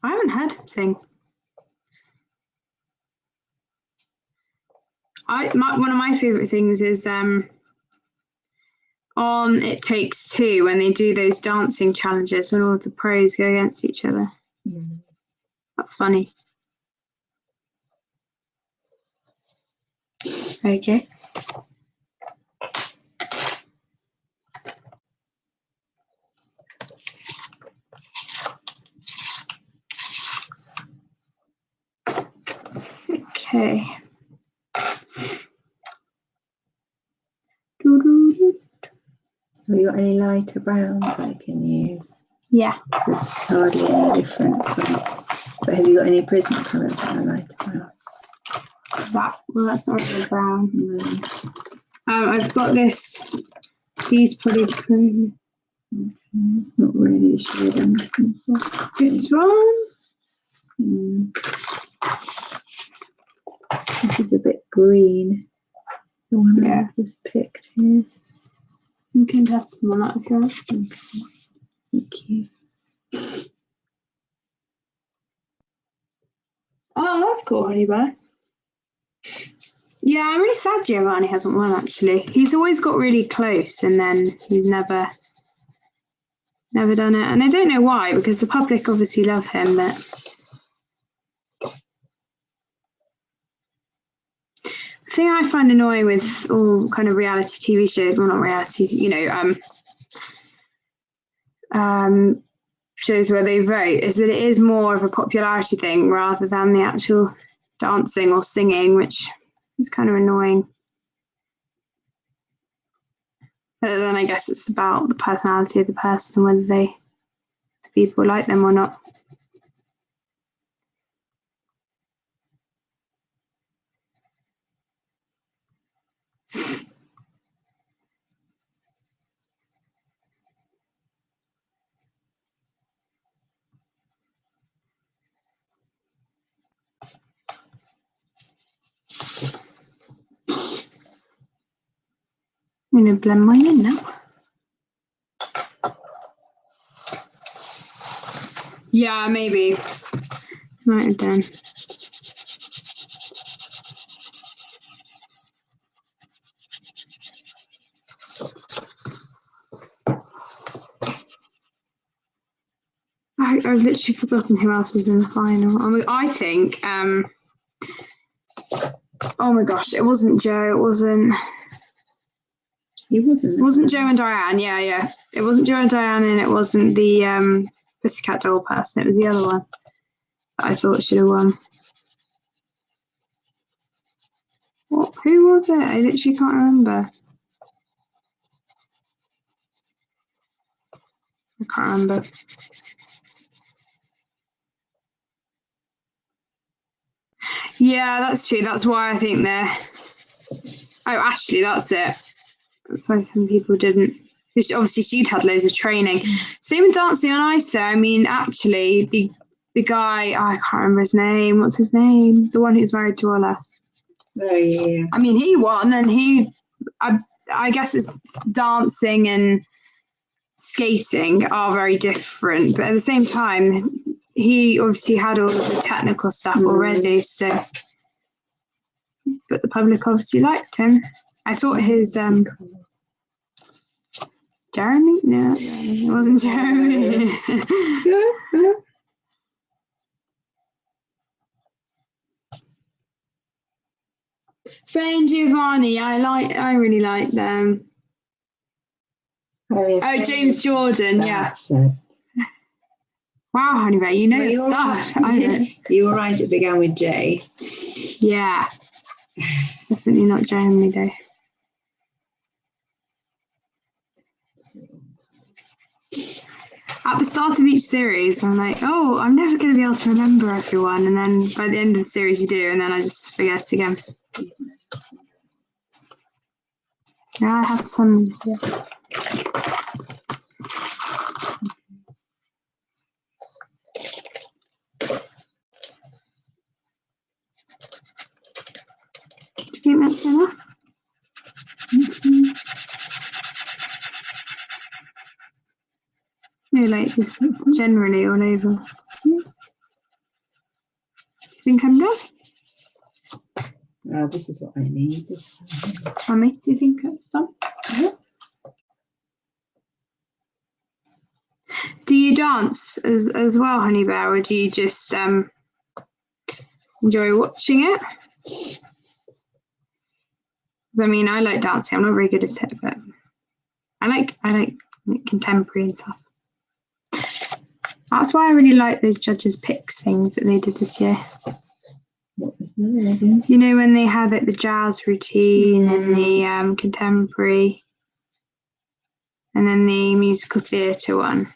[SPEAKER 1] I haven't heard sing. One of my favourite things is on It Takes Two, when they do those dancing challenges when all of the pros go against each other.
[SPEAKER 2] Mm.
[SPEAKER 1] That's funny. Okay. Okay.
[SPEAKER 2] Have you got any lighter browns I can use?
[SPEAKER 1] Yeah.
[SPEAKER 2] There's hardly any difference. But have you got any Prismacolors that are lighter brown?
[SPEAKER 1] That's not really brown.
[SPEAKER 2] No.
[SPEAKER 1] I've got these pretty green.
[SPEAKER 2] Okay, it's not really the shade I'm looking for.
[SPEAKER 1] This one?
[SPEAKER 2] This is a bit green. The one
[SPEAKER 1] Yeah.
[SPEAKER 2] I just picked here.
[SPEAKER 1] You can test them on that if you want.
[SPEAKER 2] Okay. Thank you.
[SPEAKER 1] Oh, that's cool, Honey Bear. Yeah, I'm really sad Giovanni hasn't won, actually. He's always got really close and then he's never done it. And I don't know why, because the public obviously love him, but the thing I find annoying with all kind of reality TV shows, well, not reality, shows where they vote, is that it is more of a popularity thing rather than the actual dancing or singing, which is kind of annoying. But then I guess it's about the personality of the person, whether the people like them or not. I'm going to blend mine in now. Yeah, maybe. Might have done. I've literally forgotten who else was in the final. I think, oh my gosh, it wasn't Joe, it wasn't...
[SPEAKER 2] He wasn't.
[SPEAKER 1] It wasn't Joe and Diane, yeah. It wasn't Joe and Diane, and it wasn't the Pussycat Doll person, it was the other one that I thought should have won. What? Who was it? I literally can't remember. I can't remember. Yeah, that's true. That's why I think they're... Oh, Ashley, that's it. That's why some people didn't. Obviously, she'd had loads of training. Same with Dancing on Ice, though. I mean, actually, the guy... Oh, I can't remember his name. What's his name? The one who's married to Ola.
[SPEAKER 2] Oh, yeah.
[SPEAKER 1] I mean, he won, and I guess it's dancing and skating are very different, but at the same time, he obviously had all of the technical stuff already, so... But the public obviously liked him. I thought his... Jeremy? No, it wasn't Jeremy. Faye and Giovanni, I really like them. Oh, James Jordan, yeah.
[SPEAKER 2] It.
[SPEAKER 1] Wow, Honeybell, you know your stuff.
[SPEAKER 2] Right.
[SPEAKER 1] I don't.
[SPEAKER 2] You were right, it began with J.
[SPEAKER 1] Yeah. Definitely not Jeremy, though. At the start of each series, I'm like, oh, I'm never going to be able to remember everyone. And then by the end of the series, you do, and then I just forget again. Yeah, I have some. Yeah. Do you think that's enough? No, like just generally all over. Do you think I'm done?
[SPEAKER 2] This is what I need.
[SPEAKER 1] Mummy, do you think it's done? Yeah. Do you dance as well, Honey Bear, or do you just enjoy watching it? I mean, I like dancing. I'm not very good at it, but I like contemporary and stuff. That's why I really like those judges' picks things that they did this year.
[SPEAKER 2] What was that again?
[SPEAKER 1] You know, when they had like the jazz routine and the contemporary, and then the musical theatre one.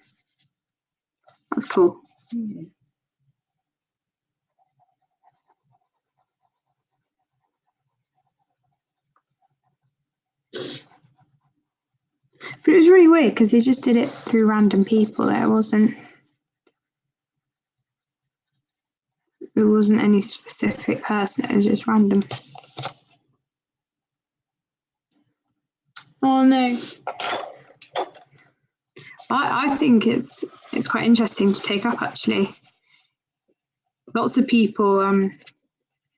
[SPEAKER 1] That's cool.
[SPEAKER 2] Yeah.
[SPEAKER 1] But it was really weird because they just did it through random people. It wasn't any specific person. It was just random. Oh no! I think it's quite interesting to take up actually. Lots of people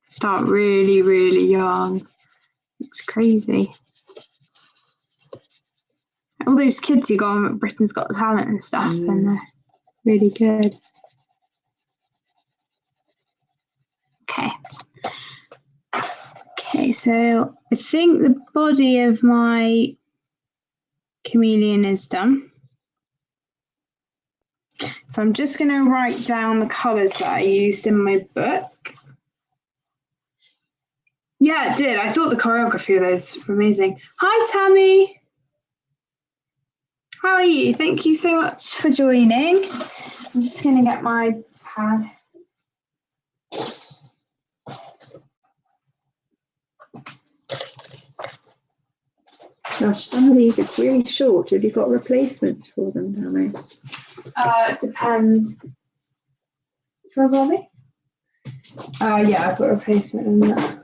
[SPEAKER 1] start really young. It's crazy. All those kids who go on Britain's Got Talent and stuff, and they're really good. Okay, so I think the body of my chameleon is done. So I'm just going to write down the colours that I used in my book. Yeah, it did. I thought the choreography of those were amazing. Hi, Tammy. How are you? Thank you so much for joining. I'm just going to get my pad.
[SPEAKER 2] Gosh, some of these are really short. Have you got replacements for them, Tammy?
[SPEAKER 1] It depends. Which ones are they? Yeah, I've got a replacement in that.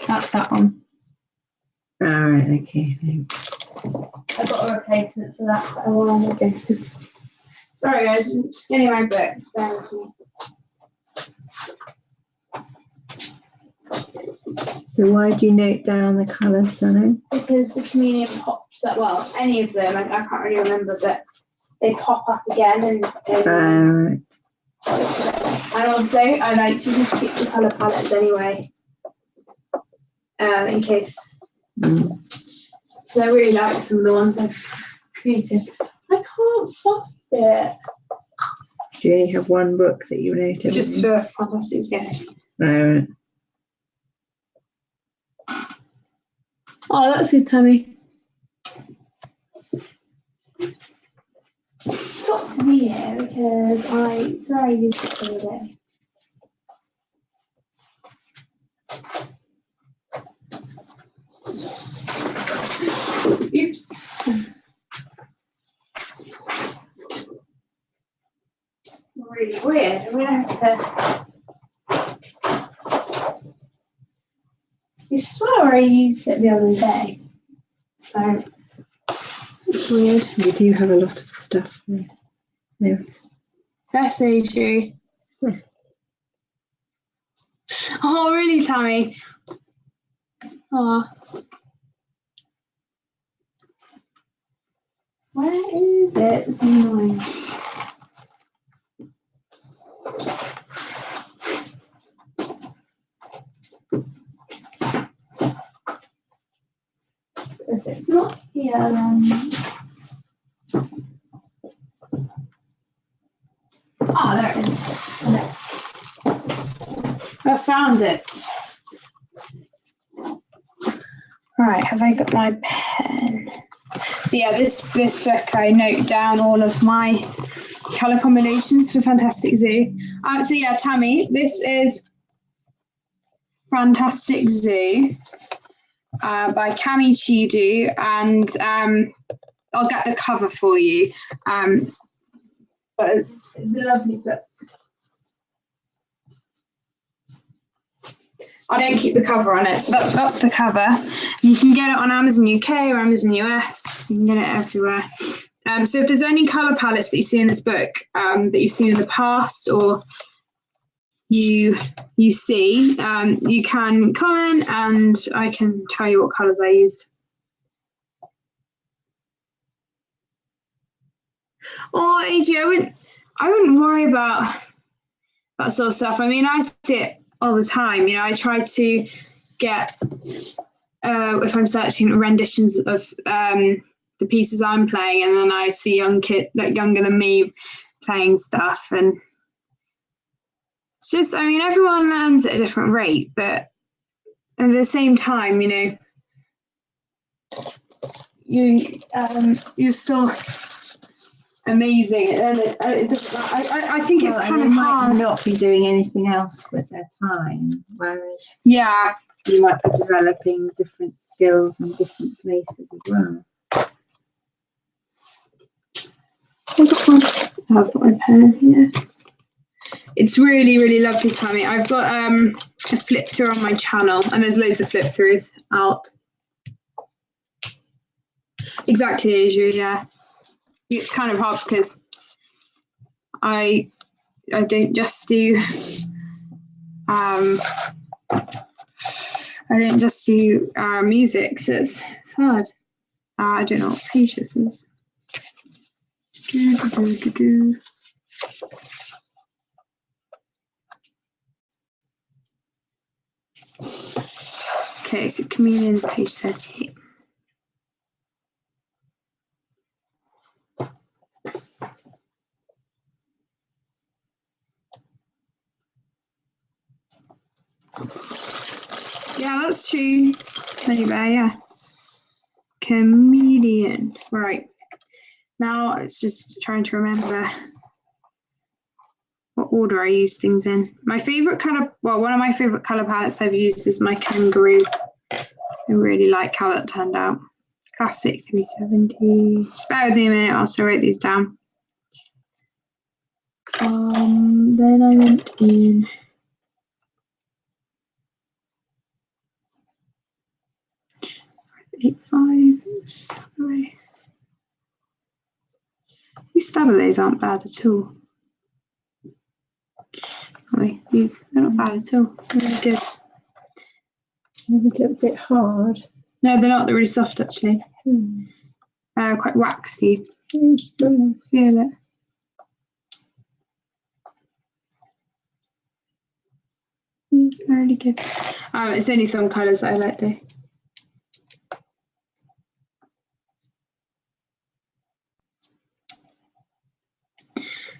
[SPEAKER 1] That's that one.
[SPEAKER 2] All right, okay, thanks.
[SPEAKER 1] I got a replacement for that a while ago. Sorry guys, I'm just getting my book. Just bear with me.
[SPEAKER 2] So why do you note down the colours, Danny?
[SPEAKER 1] Because the chameleon pops up, well, any of them, I can't really remember, but they pop up again and
[SPEAKER 2] Right.
[SPEAKER 1] and also I like to just keep the colour palettes anyway. In case. So I really like some of the ones I've created. I can't find it.
[SPEAKER 2] Do you only have one book that you noted?
[SPEAKER 1] Just for Fantastic Zoo.
[SPEAKER 2] Right.
[SPEAKER 1] Oh, that's good, Tammy. It's got to be here because I used it the other day. Oops. Really weird. I'm gonna have to. I swear I used it the other day. So it's weird.
[SPEAKER 2] You do have a lot of stuff there. Yes.
[SPEAKER 1] That's AJ.
[SPEAKER 2] Yeah.
[SPEAKER 1] Oh, really, Tammy? Oh. Where is it? It's annoying. If it's not here, then. Oh, there it is. I found it. Right, have I got my pen? So yeah, this book I note down all of my colour combinations for Fantastic Zoo. So yeah, Tammy, this is Fantastic Zoo by Cami Chidu, and I'll get the cover for you. But it's a lovely book. I don't keep the cover on it, so that's the cover. You can get it on Amazon UK or Amazon US. You can get it everywhere. So if there's any colour palettes that you see in this book that you've seen in the past or you see, you can comment and I can tell you what colours I used. Oh, AJ, I wouldn't worry about that sort of stuff. I mean, I see it all the time. You know, I try to get, if I'm searching renditions of the pieces I'm playing, and then I see young kid, like younger than me, playing stuff, and it's just, I mean, everyone learns at a different rate, but at the same time, you know, you're still amazing, and I think it's kind of hard.
[SPEAKER 2] Might not be doing anything else with their time, whereas
[SPEAKER 1] yeah,
[SPEAKER 2] you might be developing different skills in different places as well.
[SPEAKER 1] I've got my pen here. It's really, really lovely, Tammy. I've got a flip through on my channel, and there's loads of flip throughs out. Exactly, Asia. Yeah, it's kind of hard because I don't just do music, so it's hard. I don't know what page this is. Okay, so Chameleon's page 38. Yeah, that's true. Teddy bear, yeah. Chameleon. Right. Now it's just trying to remember what order I use things in. My favourite colour, well, one of my favourite colour palettes I've used is my Kangaroo. I really like how that turned out. Classic 370. Just bear with me a minute whilst I write these down. Then I went in. Eight, 5, 7. These stabilays aren't bad at all. They're not bad at all. They're really good.
[SPEAKER 2] They're a little bit hard.
[SPEAKER 1] No, they're not. They're really soft, actually. Quite waxy. Feel it. Really good. It's only some colours that I like, though.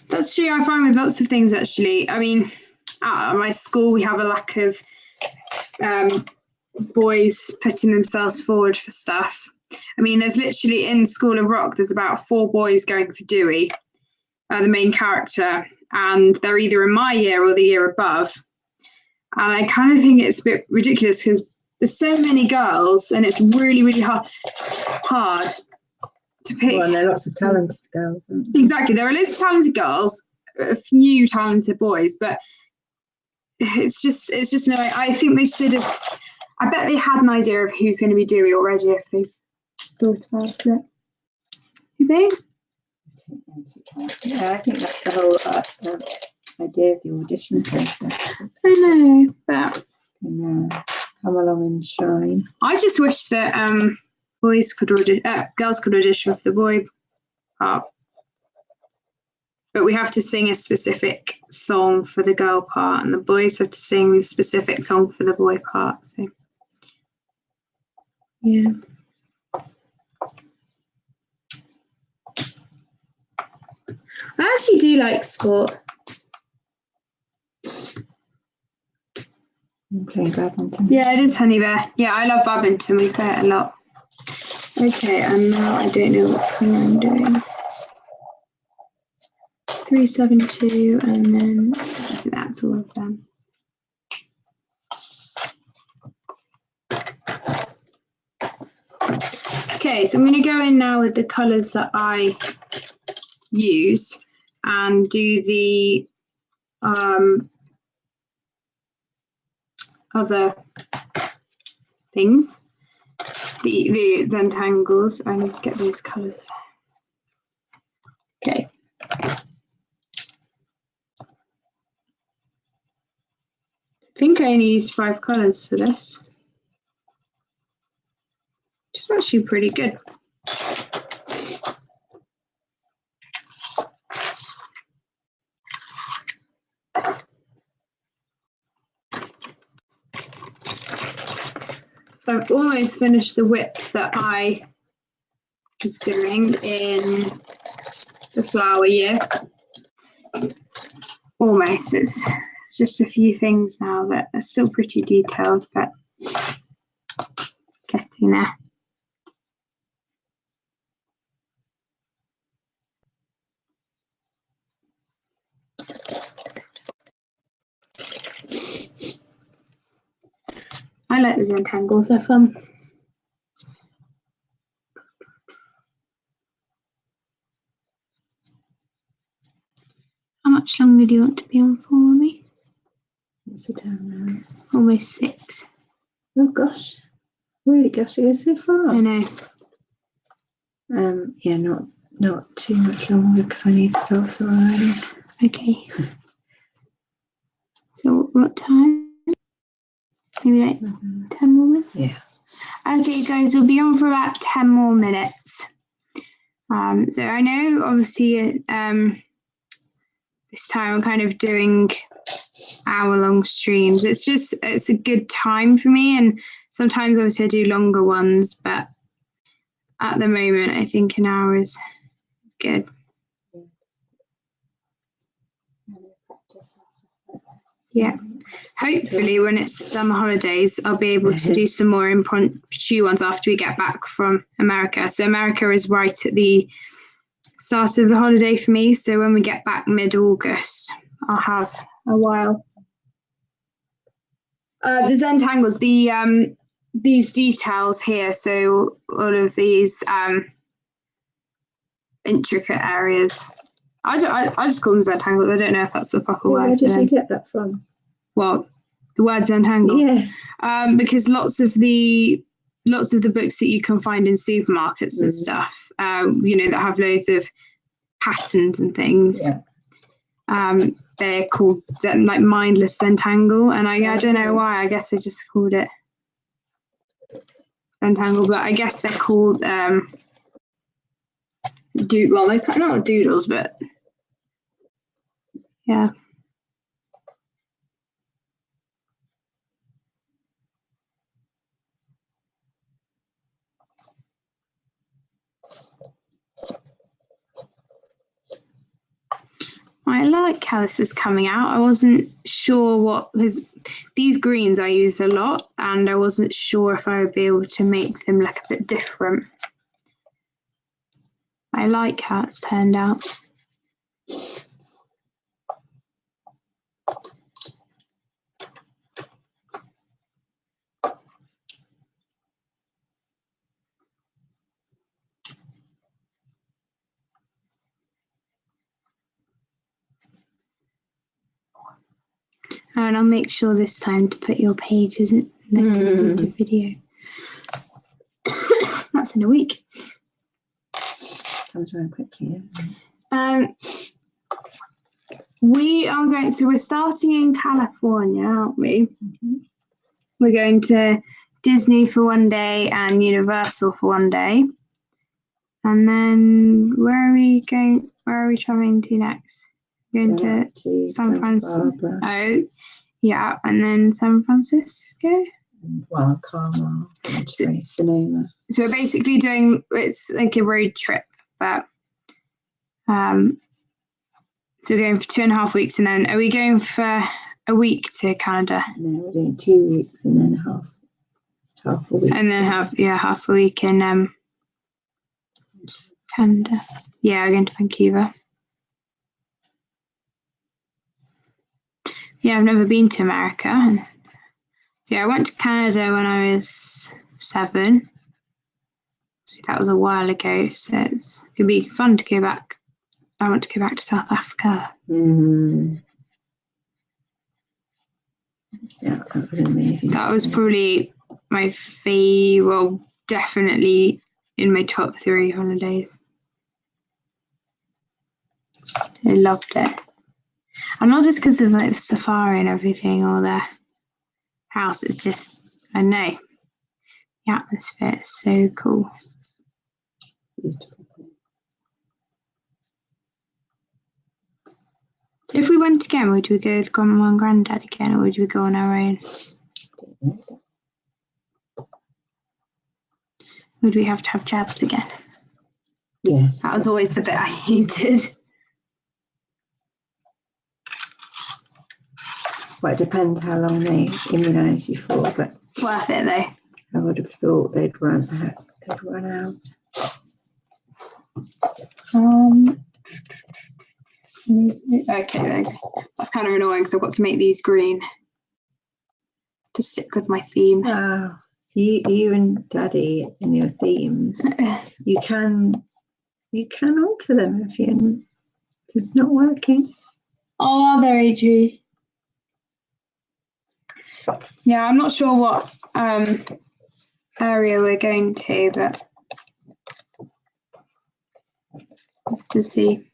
[SPEAKER 1] That's true. I find with lots of things, actually. I mean, at my school, we have a lack of boys putting themselves forward for stuff. I mean, there's literally in School of Rock, there's about 4 boys going for Dewey, the main character, and they're either in my year or the year above. And I kind of think it's a bit ridiculous because there's so many girls, and it's really, really hard to pick.
[SPEAKER 2] Well, and there are lots of talented girls.
[SPEAKER 1] Exactly, there are loads of talented girls, a few talented boys, but it's just no. I think they should have. I bet they had an idea of who's going to be Dewey already if they thought about it. You think?
[SPEAKER 2] Yeah, I think that's the whole idea of the audition process.
[SPEAKER 1] I know, but
[SPEAKER 2] Come along and shine.
[SPEAKER 1] I just wish that girls could audition for the boy part, but we have to sing a specific song for the girl part, and the boys have to sing the specific song for the boy part. So, yeah. I actually do like sport.
[SPEAKER 2] I'm playing badminton.
[SPEAKER 1] Yeah, it is Honey Bear. Yeah, I love badminton. We play it a lot. Okay, and now I don't know what colour I'm doing. 372 and then think that's all of them. Okay, so I'm going to go in now with the colours that I use and do the other things, the Zentangles. I need to get these colours. Okay. I think I only used 5 colours for this. Which is actually pretty good. So I've almost finished the width that I was doing in the flower year. Almost. It's just a few things now that are still pretty detailed, but getting there. I like the Zentangles, they're fun. How much longer do you want to be on for, Mummy?
[SPEAKER 2] What's the time now?
[SPEAKER 1] Almost 6.
[SPEAKER 2] Oh gosh, really gushing it so far.
[SPEAKER 1] I know.
[SPEAKER 2] Yeah, not too much longer because I need to start some already.
[SPEAKER 1] Okay. So what time? Maybe like 10 more minutes?
[SPEAKER 2] Yeah.
[SPEAKER 1] Okay, guys, we'll be on for about 10 more minutes. So I know, obviously, this time I'm kind of doing hour-long streams. It's a good time for me, and sometimes obviously I do longer ones, but at the moment I think an hour is good. Yeah. Hopefully when it's summer holidays I'll be able to do some more impromptu ones after we get back from America. So America is right at the start of the holiday for me, so when we get back mid-August I'll have a while. The Zentangles, these details here, so all of these intricate areas. I just call them Zentangles. I don't know if that's the proper word.
[SPEAKER 2] Where did you get that from?
[SPEAKER 1] Well, the word Zentangle.
[SPEAKER 2] Yeah.
[SPEAKER 1] Because lots of the books that you can find in supermarkets and stuff, that have loads of patterns and things.
[SPEAKER 2] Yeah.
[SPEAKER 1] They're called like mindless Zentangle, and I don't know why. I guess I just called it Zentangle, but I guess they're called they're not doodles, but yeah. I like how this is coming out. I wasn't sure because these greens I use a lot, and I wasn't sure if I would be able to make them look a bit different. I like how it's turned out. And I'll make sure this time to put your pages in the video. That's in a week.
[SPEAKER 2] Comes around quickly.
[SPEAKER 1] We're starting in California, aren't we? Mm-hmm. We're going to Disney for one day and Universal for one day. And then where are we going? Where are we traveling to next? We're going to San Francisco. Oh, yeah, and then San Francisco.
[SPEAKER 2] Well, Carmel, Sonoma.
[SPEAKER 1] So we're basically it's like a road trip, but so we're going for 2.5 weeks, and then are we going for a week to Canada?
[SPEAKER 2] No, we're doing 2 weeks and then half a week.
[SPEAKER 1] And then half a week in Canada. Yeah, we're going to Vancouver. yeah, I've never been to America. So yeah, I went to Canada when I was 7. So that was a while ago, so it's going to be fun to go back. I want to go back to South Africa.
[SPEAKER 2] Yeah, that was amazing.
[SPEAKER 1] That was probably my favourite, well, definitely in my top 3 holidays. I loved it. And not just because of like the safari and everything or the house, it's just, I know, the atmosphere is so cool.
[SPEAKER 2] Beautiful.
[SPEAKER 1] If we went again, would we go with Grandma and Granddad again, or would we go on our own? Would we have to have jabs again?
[SPEAKER 2] Yes.
[SPEAKER 1] That was always the bit I hated.
[SPEAKER 2] Well, it depends how long they immunise you for, but
[SPEAKER 1] Worth it though.
[SPEAKER 2] I would have thought they'd run out.
[SPEAKER 1] Okay then. That's kind of annoying because I've got to make these green to stick with my theme.
[SPEAKER 2] Wow. You and Daddy in your themes, you can alter them if it's not working.
[SPEAKER 1] Oh, are there, Adri? Yeah, I'm not sure what area we're going to, but we'll have to see.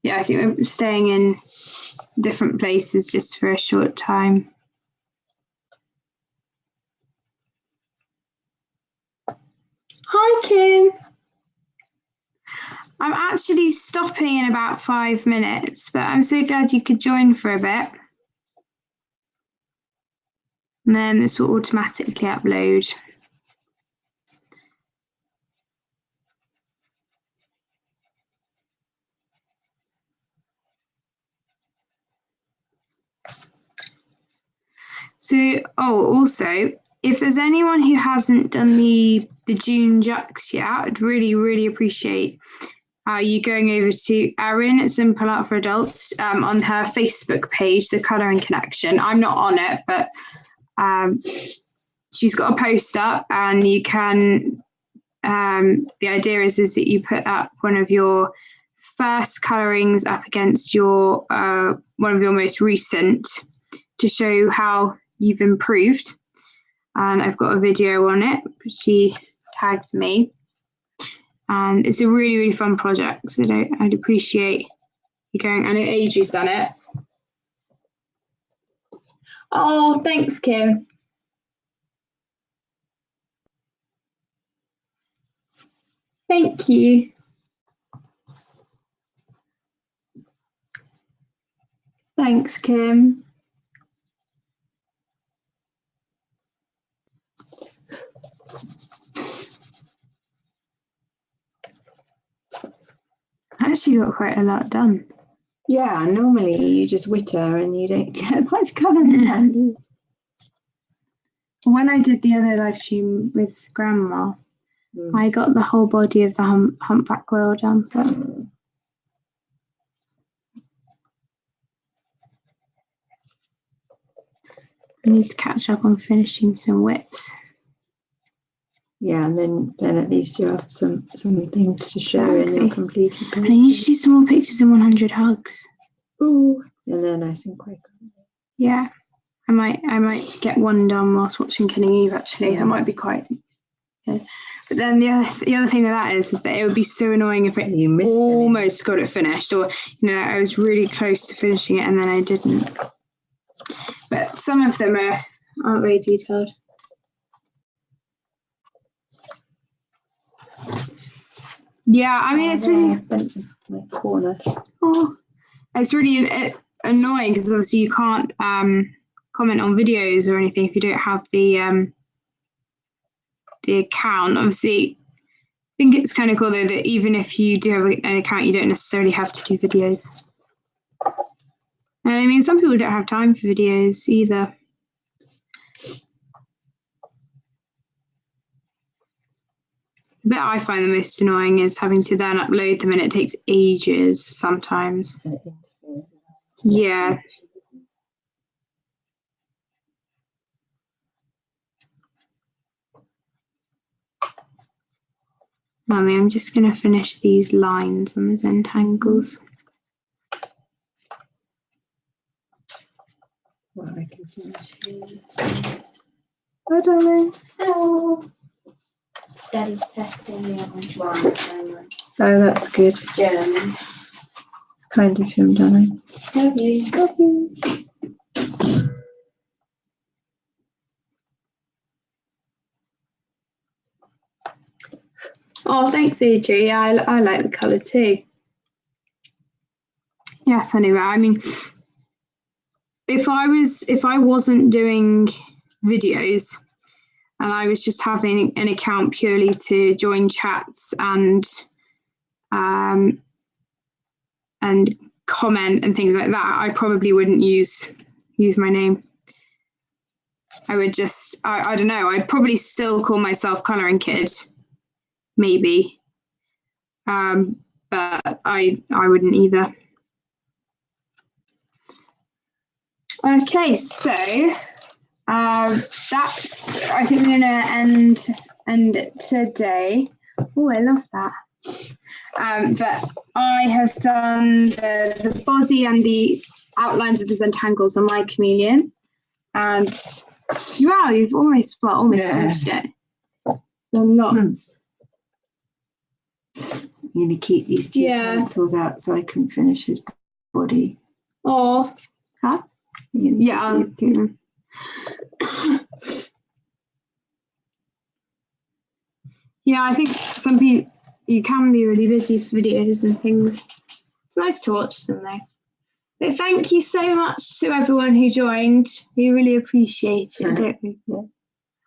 [SPEAKER 1] Yeah, I think we're staying in different places just for a short time. Hi, Kim. I'm actually stopping in about 5 minutes, but I'm so glad you could join for a bit. And then this will automatically upload. So, also, if there's anyone who hasn't done the June Jux yet, I'd really, really appreciate you going over to Erin at Simple Art for Adults on her Facebook page, The Colouring Connection. I'm not on it, but she's got a post up, and you can. The idea is that you put up one of your first colourings up against your one of your most recent to show how you've improved. And I've got a video on it. She tagged me. And it's a really, really fun project. So I'd appreciate you going. I know Adri's done it. Oh, thanks, Kim. Thank you.
[SPEAKER 2] Thanks, Kim.
[SPEAKER 1] I actually got quite a lot done.
[SPEAKER 2] Yeah, normally you just witter and you don't get much colouring done.
[SPEAKER 1] When I did the other live stream with Grandma, I got the whole body of the humpback whale done. But I need to catch up on finishing some whips.
[SPEAKER 2] Yeah, and then at least you have some things to show in your completed picture.
[SPEAKER 1] And I need to do some more pictures in 100 hugs.
[SPEAKER 2] Ooh, and they're nice and quick.
[SPEAKER 1] Yeah, I might get one done whilst watching Killing Eve. Actually, that might be quite good. But then the other thing with that is that it would be so annoying if it almost got it finished, or I was really close to finishing it and then I didn't. But some of them aren't very detailed. Yeah, I mean, it's really
[SPEAKER 2] my corner.
[SPEAKER 1] Oh, it's really annoying because obviously you can't comment on videos or anything if you don't have the account. Obviously, I think it's kind of cool though that even if you do have an account, you don't necessarily have to do videos. And I mean, some people don't have time for videos either. bit I find the most annoying is having to then upload them, and it takes ages sometimes.
[SPEAKER 2] And it interferes.
[SPEAKER 1] Yeah. Mummy, I'm just going to finish these lines on the Zentangles.
[SPEAKER 2] Well, I can finish here.
[SPEAKER 1] I don't know.
[SPEAKER 3] Hello. Daddy's testing me on which one.
[SPEAKER 2] Oh, that's good.
[SPEAKER 3] German.
[SPEAKER 2] Kind of him, darling.
[SPEAKER 3] Love you.
[SPEAKER 1] Love you. Oh, thanks, Adri. Yeah, I like the colour too. Yes, anyway, I mean, if I wasn't doing videos and I was just having an account purely to join chats and comment and things like that, I probably wouldn't use my name. I would just, I don't know, I'd probably still call myself Colouring Kid, maybe. But I wouldn't either. Okay, so that's, I think we're gonna end it today. Oh, I love that. But I have done the body and the outlines of the Zentangles on my chameleon, and wow, you've almost finished it. Done lots.
[SPEAKER 2] I'm going to keep these two pencils out so I can finish his body.
[SPEAKER 1] Oh, huh? Yeah. Yeah, I think some people, you can be really busy for videos and things. It's nice to watch them though. But thank you so much to everyone who joined. We really appreciate it, don't we? Yeah.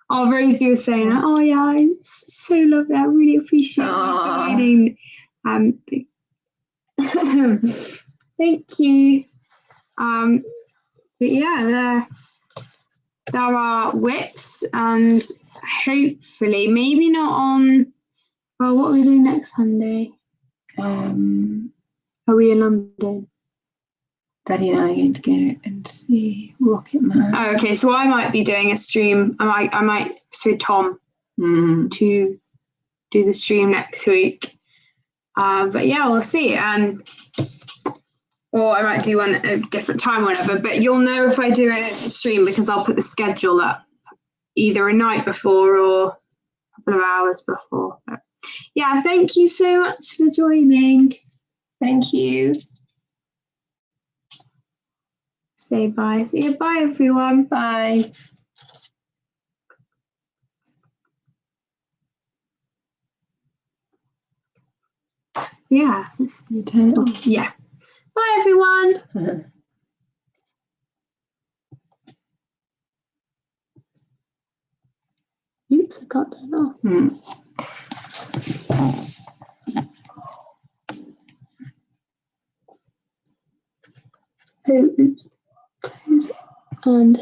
[SPEAKER 1] Oh, Rosie was saying, oh yeah, it's so lovely. I really appreciate you joining. Thank you. But yeah, there are whips, and hopefully, maybe not on. Well, what are we doing next Sunday? Are we in London?
[SPEAKER 2] Daddy and I are going to go and see Rocket Man.
[SPEAKER 1] Oh, okay, so I might be doing a stream. I might persuade Tom to do the stream next week. But yeah, we'll see. Or I might do one at a different time or whatever. But you'll know if I do a stream because I'll put the schedule up either a night before or a couple of hours before. But yeah, thank you so much for joining.
[SPEAKER 2] Thank you.
[SPEAKER 1] Say bye. Say bye, everyone.
[SPEAKER 2] Bye.
[SPEAKER 1] Yeah.
[SPEAKER 2] You turn it off.
[SPEAKER 1] Yeah. Bye, everyone. Oops, I can't turn it off. Oh, oops. Close and